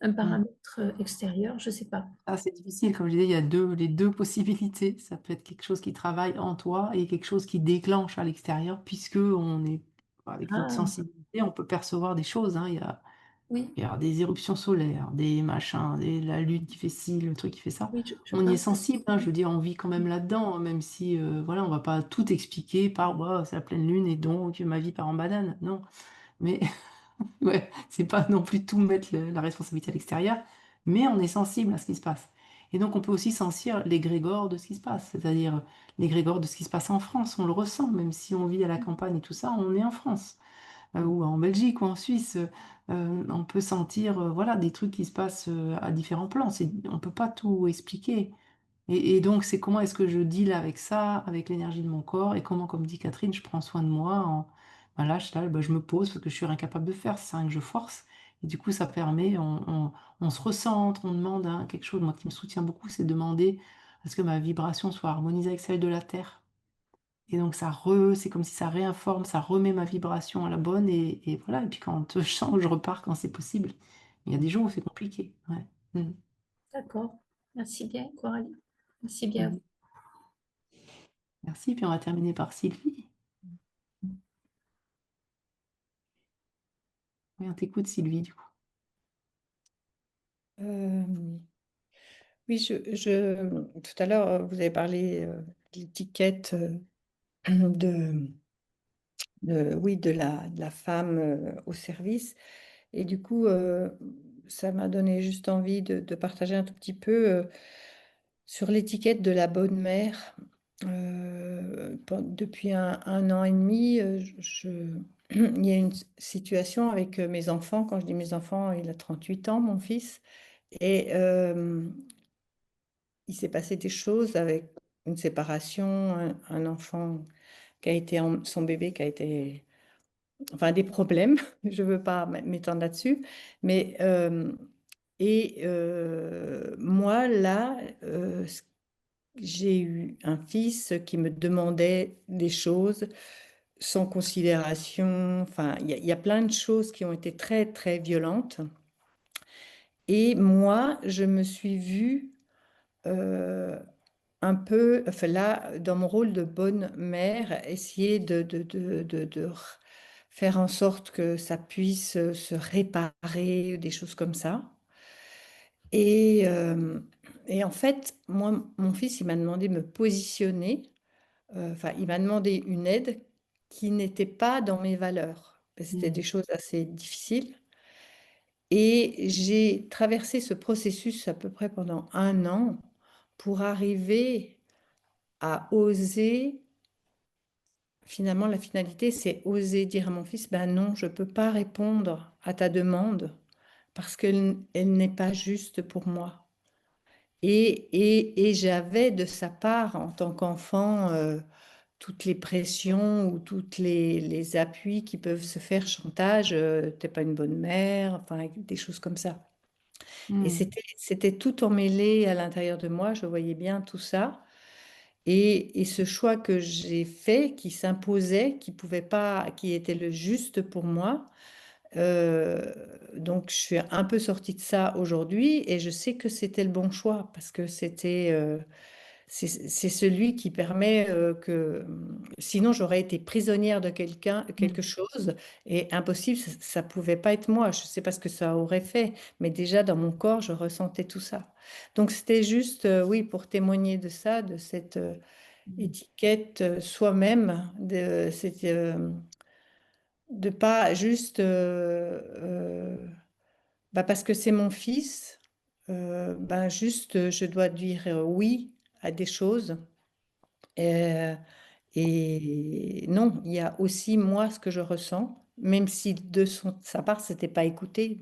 un Mm. paramètre extérieur, je ne sais pas. Ah, c'est difficile, comme je disais, il y a les deux possibilités. Ça peut être quelque chose qui travaille en toi et quelque chose qui déclenche à l'extérieur, puisque on est, avec notre Ah, sensibilité, on peut percevoir des choses, hein. oui, Il y a des éruptions solaires, des machins, la lune qui fait ci, le truc qui fait ça. oui, je On y est pense sensible, aussi. hein, je veux dire, on vit quand même là-dedans, même si voilà, on va pas tout expliquer par ouais, c'est la pleine lune et donc ma vie part en banane. Non, mais ouais, c'est pas non plus tout mettre la responsabilité à l'extérieur, mais on est sensible à ce qui se passe. Et donc on peut aussi sentir l'égrégore de ce qui se passe, c'est-à-dire l'égrégore de ce qui se passe en France. On le ressent, même si on vit à la campagne et tout ça, on est en France ou en Belgique ou en Suisse, on peut sentir voilà, des trucs qui se passent à différents plans. On ne peut pas tout expliquer. Et donc, c'est comment est-ce que je deal avec ça, avec l'énergie de mon corps, et comment, comme dit Catherine, je prends soin de moi. Ben là, ben, je me pose parce que je suis incapable de faire, c'est rien que je force. Et du coup, ça permet, on se recentre, on demande hein, quelque chose. Moi qui me soutient beaucoup, c'est demander à ce que ma vibration soit harmonisée avec celle de la Terre. Et donc, c'est comme si ça réinforme, ça remet ma vibration à la bonne. Et voilà. Et puis, quand je sens, je repars quand c'est possible. Il y a des jours où c'est compliqué. Ouais. Mm. D'accord. Merci bien, Coralie. Merci bien à Mhm. vous. Merci. Puis, on va terminer par Sylvie. Oui, on t'écoute, Sylvie, du coup. Euh, oui, tout à l'heure, vous avez parlé de l'étiquette de, oui, de la femme au service. Et du coup, ça m'a donné juste envie de partager un tout petit peu sur l'étiquette de la bonne mère. Depuis un an et demi, il y a une situation avec mes enfants. Quand je dis mes enfants, il a 38 ans, mon fils. Et il s'est passé des choses avec une séparation, un enfant qui a été, son bébé qui a été, enfin des problèmes, je ne veux pas m'étendre là-dessus, mais moi là, j'ai eu un fils qui me demandait des choses sans considération, enfin il y a plein de choses qui ont été très très violentes, et moi je me suis vue euh, un peu, enfin là, dans mon rôle de bonne mère, essayer faire en sorte que ça puisse se réparer, des choses comme ça. Et, euh, et en fait, moi, mon fils, il m'a demandé de me positionner, enfin, il m'a demandé une aide qui n'était pas dans mes valeurs. C'était des Mm. choses assez difficiles. Et j'ai traversé ce processus à peu près pendant un an pour arriver à oser. Finalement, la finalité, c'est oser dire à mon fils, ben non, je ne peux pas répondre à ta demande parce qu'elle n'est pas juste pour moi. Et j'avais de sa part, en tant qu'enfant, toutes les pressions ou toutes les appuis qui peuvent se faire, chantage, t'es pas une bonne mère, enfin, des choses comme ça. Et Mm. c'était tout emmêlé à l'intérieur de moi, je voyais bien tout ça. Et ce choix que j'ai fait, qui s'imposait, qui pouvait pas, qui était le juste pour moi, euh, donc je suis un peu sortie de ça aujourd'hui et je sais que c'était le bon choix parce que c'est celui qui permet que sinon j'aurais été prisonnière de quelque Mm. chose et impossible, ça pouvait pas être moi. Je sais pas ce que ça aurait fait, mais déjà dans mon corps je ressentais tout ça. Donc c'était juste oui pour témoigner de ça, de cette étiquette soi-même, de pas juste bah parce que c'est mon fils, ben juste je dois dire oui à des choses. Euh, et non, il y a aussi moi ce que je ressens, même si sa part, c'était pas écouté,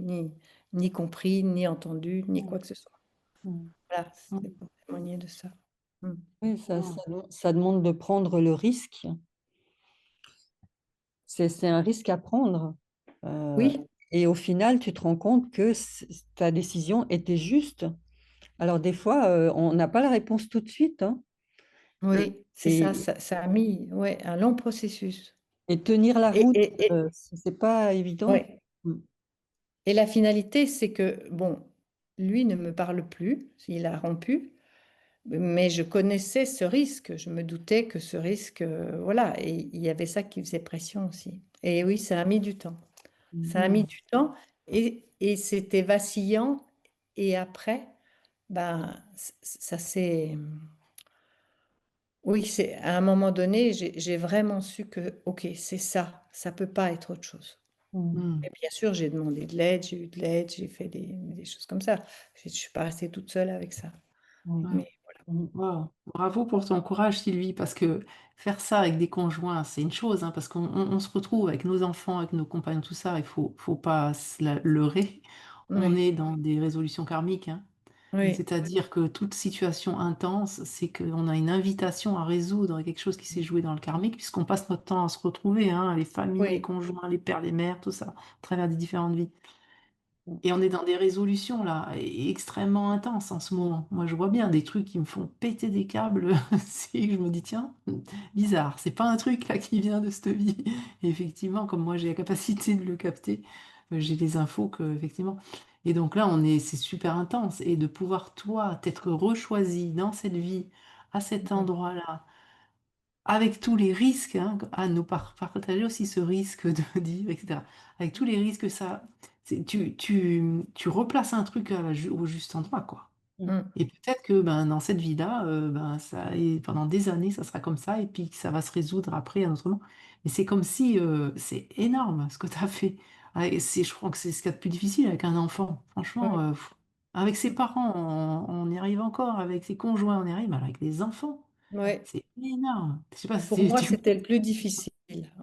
ni compris, ni entendu, ni Mm. quoi que ce soit. Mm. Voilà, c'était Mm. pour témoigner de ça. Mm. Oui, Mm. ça demande de prendre le risque. C'est un risque à prendre. Euh, Oui, et au final, tu te rends compte que ta décision était juste. Alors des fois, on n'a pas la réponse tout de suite, hein. oui, c'est ça, Et, ça a mis ouais, un long processus. et tenir la Et, route, et, et, c'est pas évident. ouais. Mm. Et la finalité, c'est que, bon, lui ne me parle plus, il a rompu, mais je connaissais ce risque, je me doutais que ce risque, voilà, et il y avait ça qui faisait pression aussi. Et oui, ça a mis du temps. Ça a mis Mm. du temps et c'était vacillant. Et après, ben, ça s'est... Oui, c'est à un moment donné, j'ai vraiment su que, ok, c'est ça peut pas être autre chose. Mm. Et bien sûr, j'ai demandé de l'aide, j'ai eu de l'aide, j'ai fait des choses comme ça. Je ne suis pas restée toute seule avec ça. Oui. Ouais. Mais voilà. Mm. Wow. Bravo pour ton courage, Sylvie, parce que faire ça avec des conjoints, c'est une chose, hein, parce qu'on se retrouve avec nos enfants, avec nos compagnons, tout ça, il faut pas se leurrer. On Oui, est dans des résolutions karmiques, hein. Oui, C'est-à-dire que toute situation intense, c'est qu'on a une invitation à résoudre quelque chose qui s'est joué dans le karmique, puisqu'on passe notre temps à se retrouver, hein, les familles, les oui. conjoints, les pères, les mères, tout ça, à travers des différentes vies. Et on est dans des résolutions là, extrêmement intenses en ce moment. Moi, je vois bien des trucs qui me font péter des câbles. C'est que je me dis, tiens, bizarre, c'est pas un truc là qui vient de cette vie. Et effectivement, comme moi j'ai la capacité de le capter, j'ai des infos que, effectivement. Et donc là, c'est super intense. Et de pouvoir, toi, t'être rechoisi dans cette vie, à cet endroit-là, avec tous les risques, hein, à nous partager aussi ce risque de dire, etc. Avec tous les risques que ça, tu replaces un truc au juste endroit, quoi. Mm. Et peut-être que ben, dans cette vie-là, ben, et pendant des années, ça sera comme ça, et puis que ça va se résoudre après, autrement. Mais c'est comme si c'est énorme ce que tu as fait. Ah, et je crois que c'est ce qu'il y a de plus difficile avec un enfant. Franchement, Oui, avec ses parents, on y arrive encore, avec ses conjoints, on y arrive, mais avec les enfants. oui. C'est énorme. Je sais pas Pour si moi, tu... c'était le plus difficile,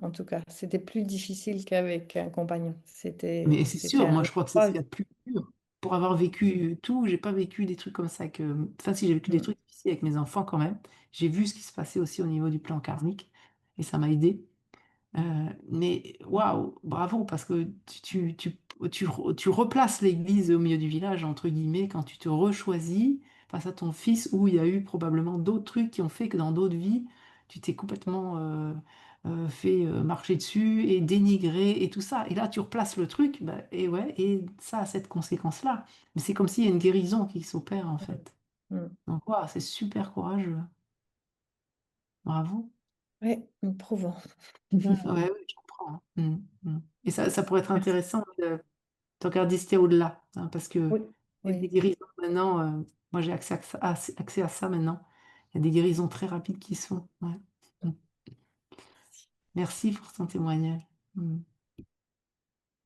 en tout cas. C'était plus difficile qu'avec un compagnon. Mais c'est C'était sûr, un moi je crois que c'est ce qu'il y épreuve. a de plus dur. Pour avoir vécu tout, j'ai pas vécu des trucs comme ça Enfin si, j'ai vécu des Mm. trucs difficiles avec mes enfants quand même. J'ai vu ce qui se passait aussi au niveau du plan karmique et ça m'a aidé. Mais waouh, bravo, parce que tu replaces l'église au milieu du village, entre guillemets, quand tu te rechoisis face à ton fils, où il y a eu probablement d'autres trucs qui ont fait que dans d'autres vies, tu t'es complètement fait marcher dessus et dénigré et tout ça. Et là, tu replaces le truc, bah, et ouais, et ça a cette conséquence-là. Mais c'est comme s'il y a une guérison qui s'opère, en fait. Mm. Donc, waouh, c'est super courageux. Bravo. Ouais, éprouvant. Ouais, ouais, je comprends, hein. Et ça pourrait être Merci. intéressant de regarder ce qu'il y a au-delà, hein, parce que Oui, il y a des oui. guérisons maintenant, moi j'ai accès à ça maintenant. Il y a des guérisons très rapides qui sont. Ouais. Mm. Merci pour ton témoignage. Mm.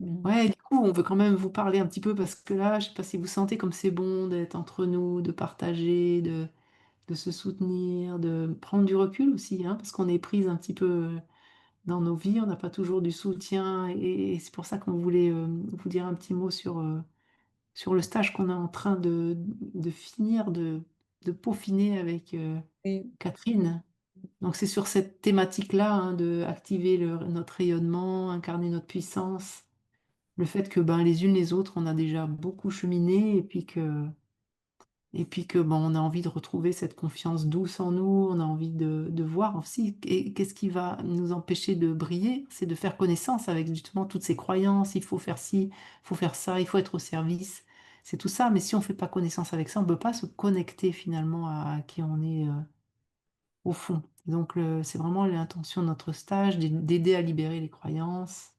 Ouais, du coup, on veut quand même vous parler un petit peu parce que là, je sais pas si vous sentez comme c'est bon d'être entre nous, de partager, de se soutenir, de prendre du recul aussi, hein, parce qu'on est prise un petit peu dans nos vies, on n'a pas toujours du soutien et c'est pour ça qu'on voulait vous dire un petit mot sur le stage qu'on est en train de finir, de peaufiner avec Oui, Catherine. Donc c'est sur cette thématique-là, hein, de activer notre rayonnement, incarner notre puissance, le fait que ben, les unes les autres, on a déjà beaucoup cheminé et puis que bon, on a envie de retrouver cette confiance douce en nous, on a envie de voir aussi qu'est-ce qui va nous empêcher de briller, c'est de faire connaissance avec justement toutes ces croyances, il faut faire ci, il faut faire ça, il faut être au service. C'est tout ça, mais si on ne fait pas connaissance avec ça, on ne peut pas se connecter finalement à qui on est au fond. Donc c'est vraiment l'intention de notre stage, d'aider à libérer les croyances,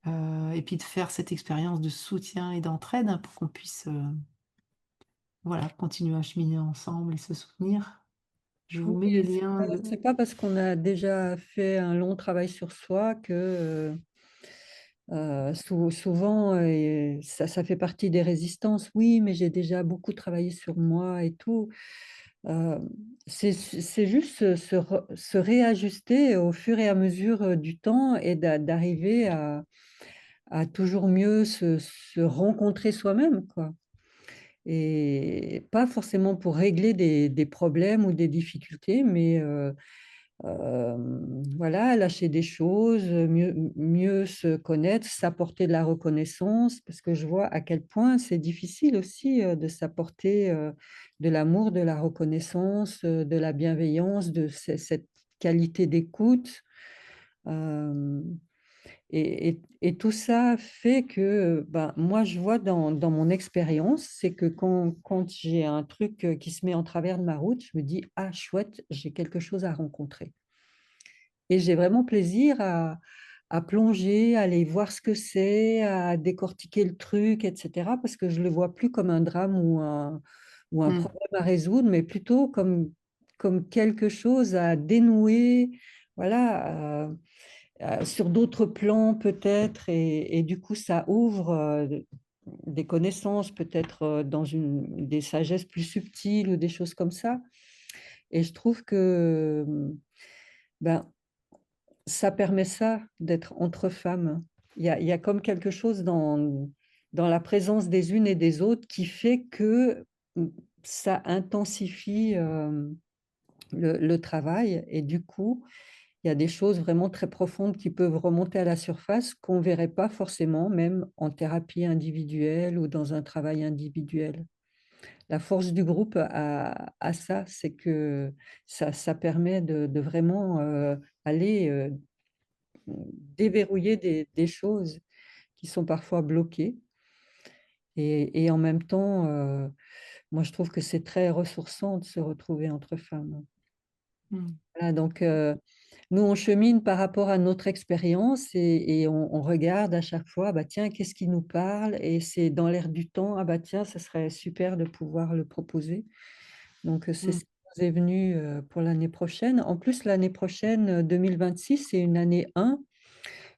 et puis de faire cette expérience de soutien et d'entraide, hein, pour qu'on puisse voilà, continuer à cheminer ensemble et se soutenir. Je vous oui, mets les liens c'est pas parce qu'on a déjà fait un long travail sur soi que souvent, ça fait partie des résistances. Oui, mais j'ai déjà beaucoup travaillé sur moi et tout. Euh, c'est juste se réajuster au fur et à mesure du temps et d'arriver à toujours mieux se rencontrer soi-même, quoi. Et pas forcément pour régler des problèmes ou des difficultés, mais voilà, lâcher des choses, mieux se connaître, s'apporter de la reconnaissance, parce que je vois à quel point c'est difficile aussi de s'apporter de l'amour, de la reconnaissance, de la bienveillance, de cette qualité d'écoute. Euh, et tout ça fait que ben, moi, je vois dans mon expérience, c'est que quand j'ai un truc qui se met en travers de ma route, je me dis, ah chouette, j'ai quelque chose à rencontrer. Et j'ai vraiment plaisir à plonger, à aller voir ce que c'est, à décortiquer le truc, etc. Parce que je ne le vois plus comme un drame ou un Mm. problème à résoudre, mais plutôt comme quelque chose à dénouer, voilà, sur d'autres plans peut-être. Et du coup, ça ouvre des connaissances, peut-être dans des sagesses plus subtiles ou des choses comme ça. Et je trouve que ben, ça permet ça, d'être entre femmes. Il y a comme quelque chose dans la présence des unes et des autres qui fait que ça intensifie le travail et du coup, il y a des choses vraiment très profondes qui peuvent remonter à la surface qu'on ne verrait pas forcément, même en thérapie individuelle ou dans un travail individuel. La force du groupe à ça, c'est que ça permet de vraiment aller déverrouiller des choses qui sont parfois bloquées. Et en même temps, moi, je trouve que c'est très ressourçant de se retrouver entre femmes. Mm. Voilà, donc nous, on chemine par rapport à notre expérience et on regarde à chaque fois, bah, tiens, qu'est-ce qui nous parle? Et c'est dans l'air du temps, ah bah tiens, ça serait super de pouvoir le proposer. Donc c'est Mm. ce qui nous est venu pour l'année prochaine. En plus, l'année prochaine, 2026, c'est une année 1.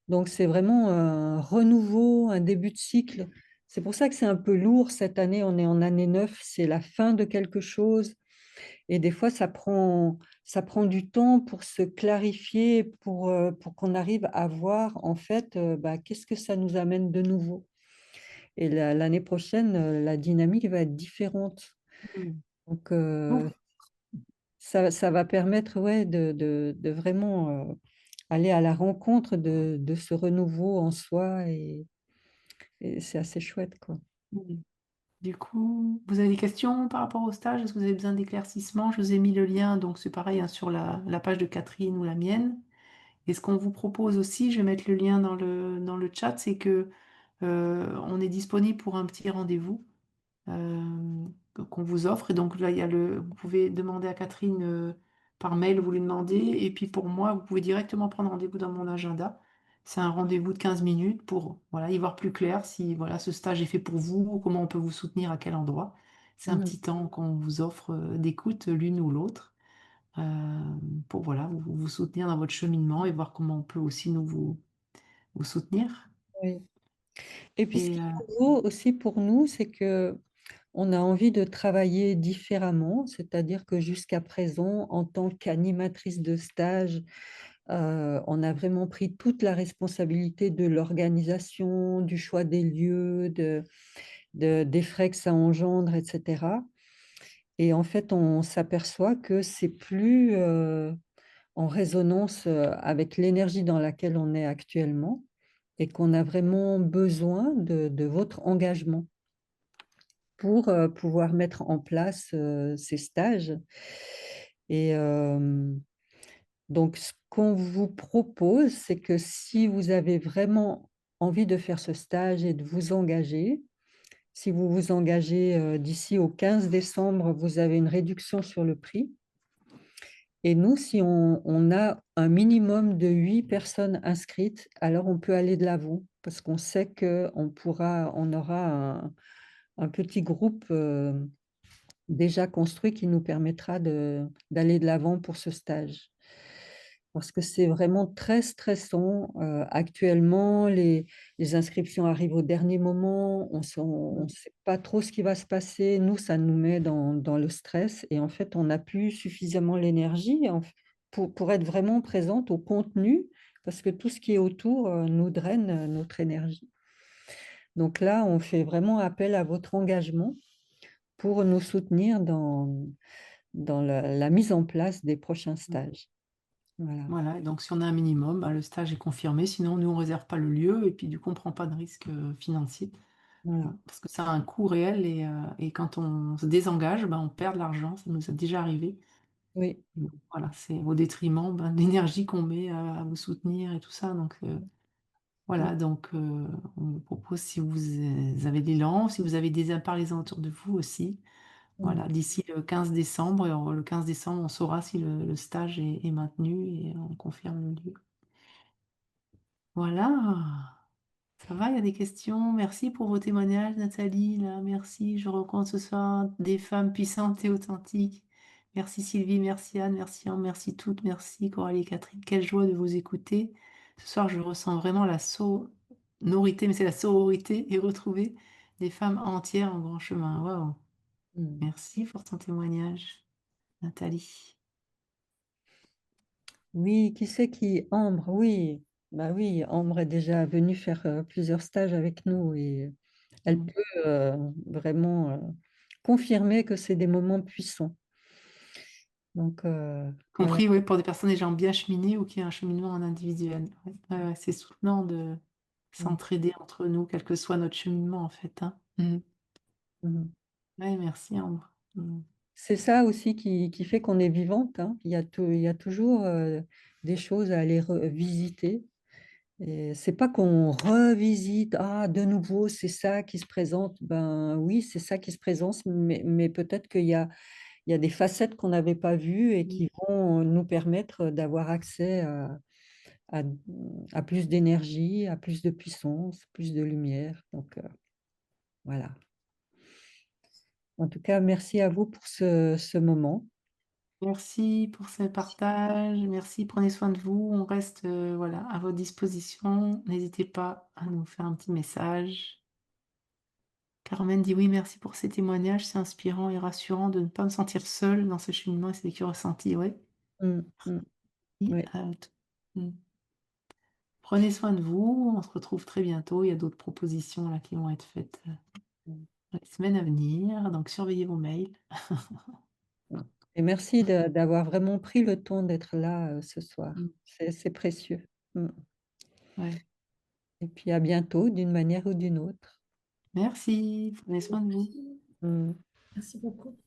Donc c'est vraiment un renouveau, un début de cycle. C'est pour ça que c'est un peu lourd cette année. On est en année 9, c'est la fin de quelque chose. Et des fois, ça prend du temps pour se clarifier, pour qu'on arrive à voir en fait, bah, qu'est-ce que ça nous amène de nouveau. Et l'année prochaine, la dynamique va être différente. Mm. Donc, Ouf. ça va permettre ouais, de vraiment aller à la rencontre de ce renouveau en soi et c'est assez chouette, quoi. Mm. Du coup, vous avez des questions par rapport au stage? Est-ce que vous avez besoin d'éclaircissement? Je vous ai mis le lien, donc c'est pareil hein, sur la page de Catherine ou la mienne. Et ce qu'on vous propose aussi, je vais mettre le lien dans le chat, c'est que on est disponible pour un petit rendez-vous qu'on vous offre. Et donc là, vous pouvez demander à Catherine par mail, vous lui demandez. Et puis pour moi, vous pouvez directement prendre rendez-vous dans mon agenda. C'est un rendez-vous de 15 minutes pour voilà, y voir plus clair si voilà, ce stage est fait pour vous, comment on peut vous soutenir, à quel endroit. C'est un Mhm. petit temps qu'on vous offre d'écoute l'une ou l'autre euh, pour voilà, vous soutenir dans votre cheminement et voir comment on peut aussi vous soutenir. Oui. Et puis, ce Et qui est nouveau aussi pour nous, c'est que on a envie de travailler différemment, c'est-à-dire que jusqu'à présent, en tant qu'animatrice de stage, on a vraiment pris toute la responsabilité de l'organisation, du choix des lieux, des frais que ça engendre, et cetera. Et en fait, on s'aperçoit que c'est plus, en résonance, avec l'énergie dans laquelle on est actuellement et qu'on a vraiment besoin de votre engagement pour, pouvoir mettre en place, ces stages et donc ce qu'on vous propose, c'est que si vous avez vraiment envie de faire ce stage et de vous engager, si vous vous engagez, d'ici au 15 décembre, vous avez une réduction sur le prix et nous, si on a un minimum de 8 personnes inscrites, alors on peut aller de l'avant parce qu'on sait on aura un petit groupe, déjà construit qui nous permettra d'aller de l'avant pour ce stage. Parce que c'est vraiment très stressant, actuellement, les inscriptions arrivent au dernier moment, on sait pas trop ce qui va se passer. Nous, ça nous met dans le stress et en fait, on n'a plus suffisamment l'énergie pour être vraiment présente au contenu, parce que tout ce qui est autour, nous draine, notre énergie. Donc là, on fait vraiment appel à votre engagement pour nous soutenir dans la mise en place des prochains stages. Voilà. voilà, et donc si on a un minimum, bah, le stage est confirmé. Sinon, nous, on ne réserve pas le lieu et puis du coup, on ne prend pas de risque financier. Voilà. Parce que ça a un coût réel et quand on se désengage, bah, on perd de l'argent. Ça nous est déjà arrivé. Oui. Et donc, voilà, c'est au détriment de l'énergie qu'on met à vous soutenir et tout ça. Donc voilà, donc on vous propose si vous avez l'élan, si vous avez parlez-en autour de vous aussi. Mmh. Voilà, d'ici le 15 décembre, et le 15 décembre, on saura si le stage est maintenu et on confirme le lieu. Voilà, ça va, il y a des questions. Merci pour vos témoignages, Nathalie. Là, merci, je rencontre ce soir des femmes puissantes et authentiques. Merci Sylvie, merci Anne, merci Anne, merci toutes, merci Coralie et Catherine. Quelle joie de vous écouter. Ce soir, je ressens vraiment la sonorité, mais c'est la sororité et retrouver des femmes entières en grand chemin. Waouh, Mmh. merci pour ton témoignage, Nathalie. Oui, qui c'est qui? Ambre, oui. Bah oui, Ambre est déjà venue faire plusieurs stages avec nous et elle Mm. peut vraiment confirmer que c'est des moments puissants. Donc, voilà. Compris, oui, pour des personnes déjà bien cheminées ou qui ont un cheminement en individuel. Ouais, ouais, ouais, c'est soutenant de s'entraider entre nous, quel que soit notre cheminement, en fait, hein. Mhm. Ouais, merci, Ambre. C'est ça aussi qui fait qu'on est vivante, hein. Il y a toujours des choses à aller visiter. Et c'est pas qu'on revisite, ah, de nouveau, c'est ça qui se présente. Ben oui, c'est ça qui se présente, mais peut-être qu'il y a des facettes qu'on n'avait pas vues et qui vont nous permettre d'avoir accès à, à plus d'énergie, à plus de puissance, plus de lumière. Donc, voilà. En tout cas, merci à vous pour ce moment. Merci pour ce partage, merci, prenez soin de vous. On reste, voilà, à votre disposition. N'hésitez pas à nous faire un petit message. Carmen dit: «Oui, merci pour ces témoignages, c'est inspirant et rassurant de ne pas me sentir seule dans ce cheminement et c'est vécu ressenti». Ouais. Mm, mm, Oui, ouais. Prenez soin de vous, on se retrouve très bientôt. Il y a d'autres propositions là qui vont être faites, dans les semaines à venir, donc surveillez vos mails. Et merci d'avoir vraiment pris le temps d'être là ce soir. C'est précieux. Mm. Ouais. Et puis à bientôt d'une manière ou d'une autre. Merci, prenez soin de vous. Merci. Mm. Merci beaucoup.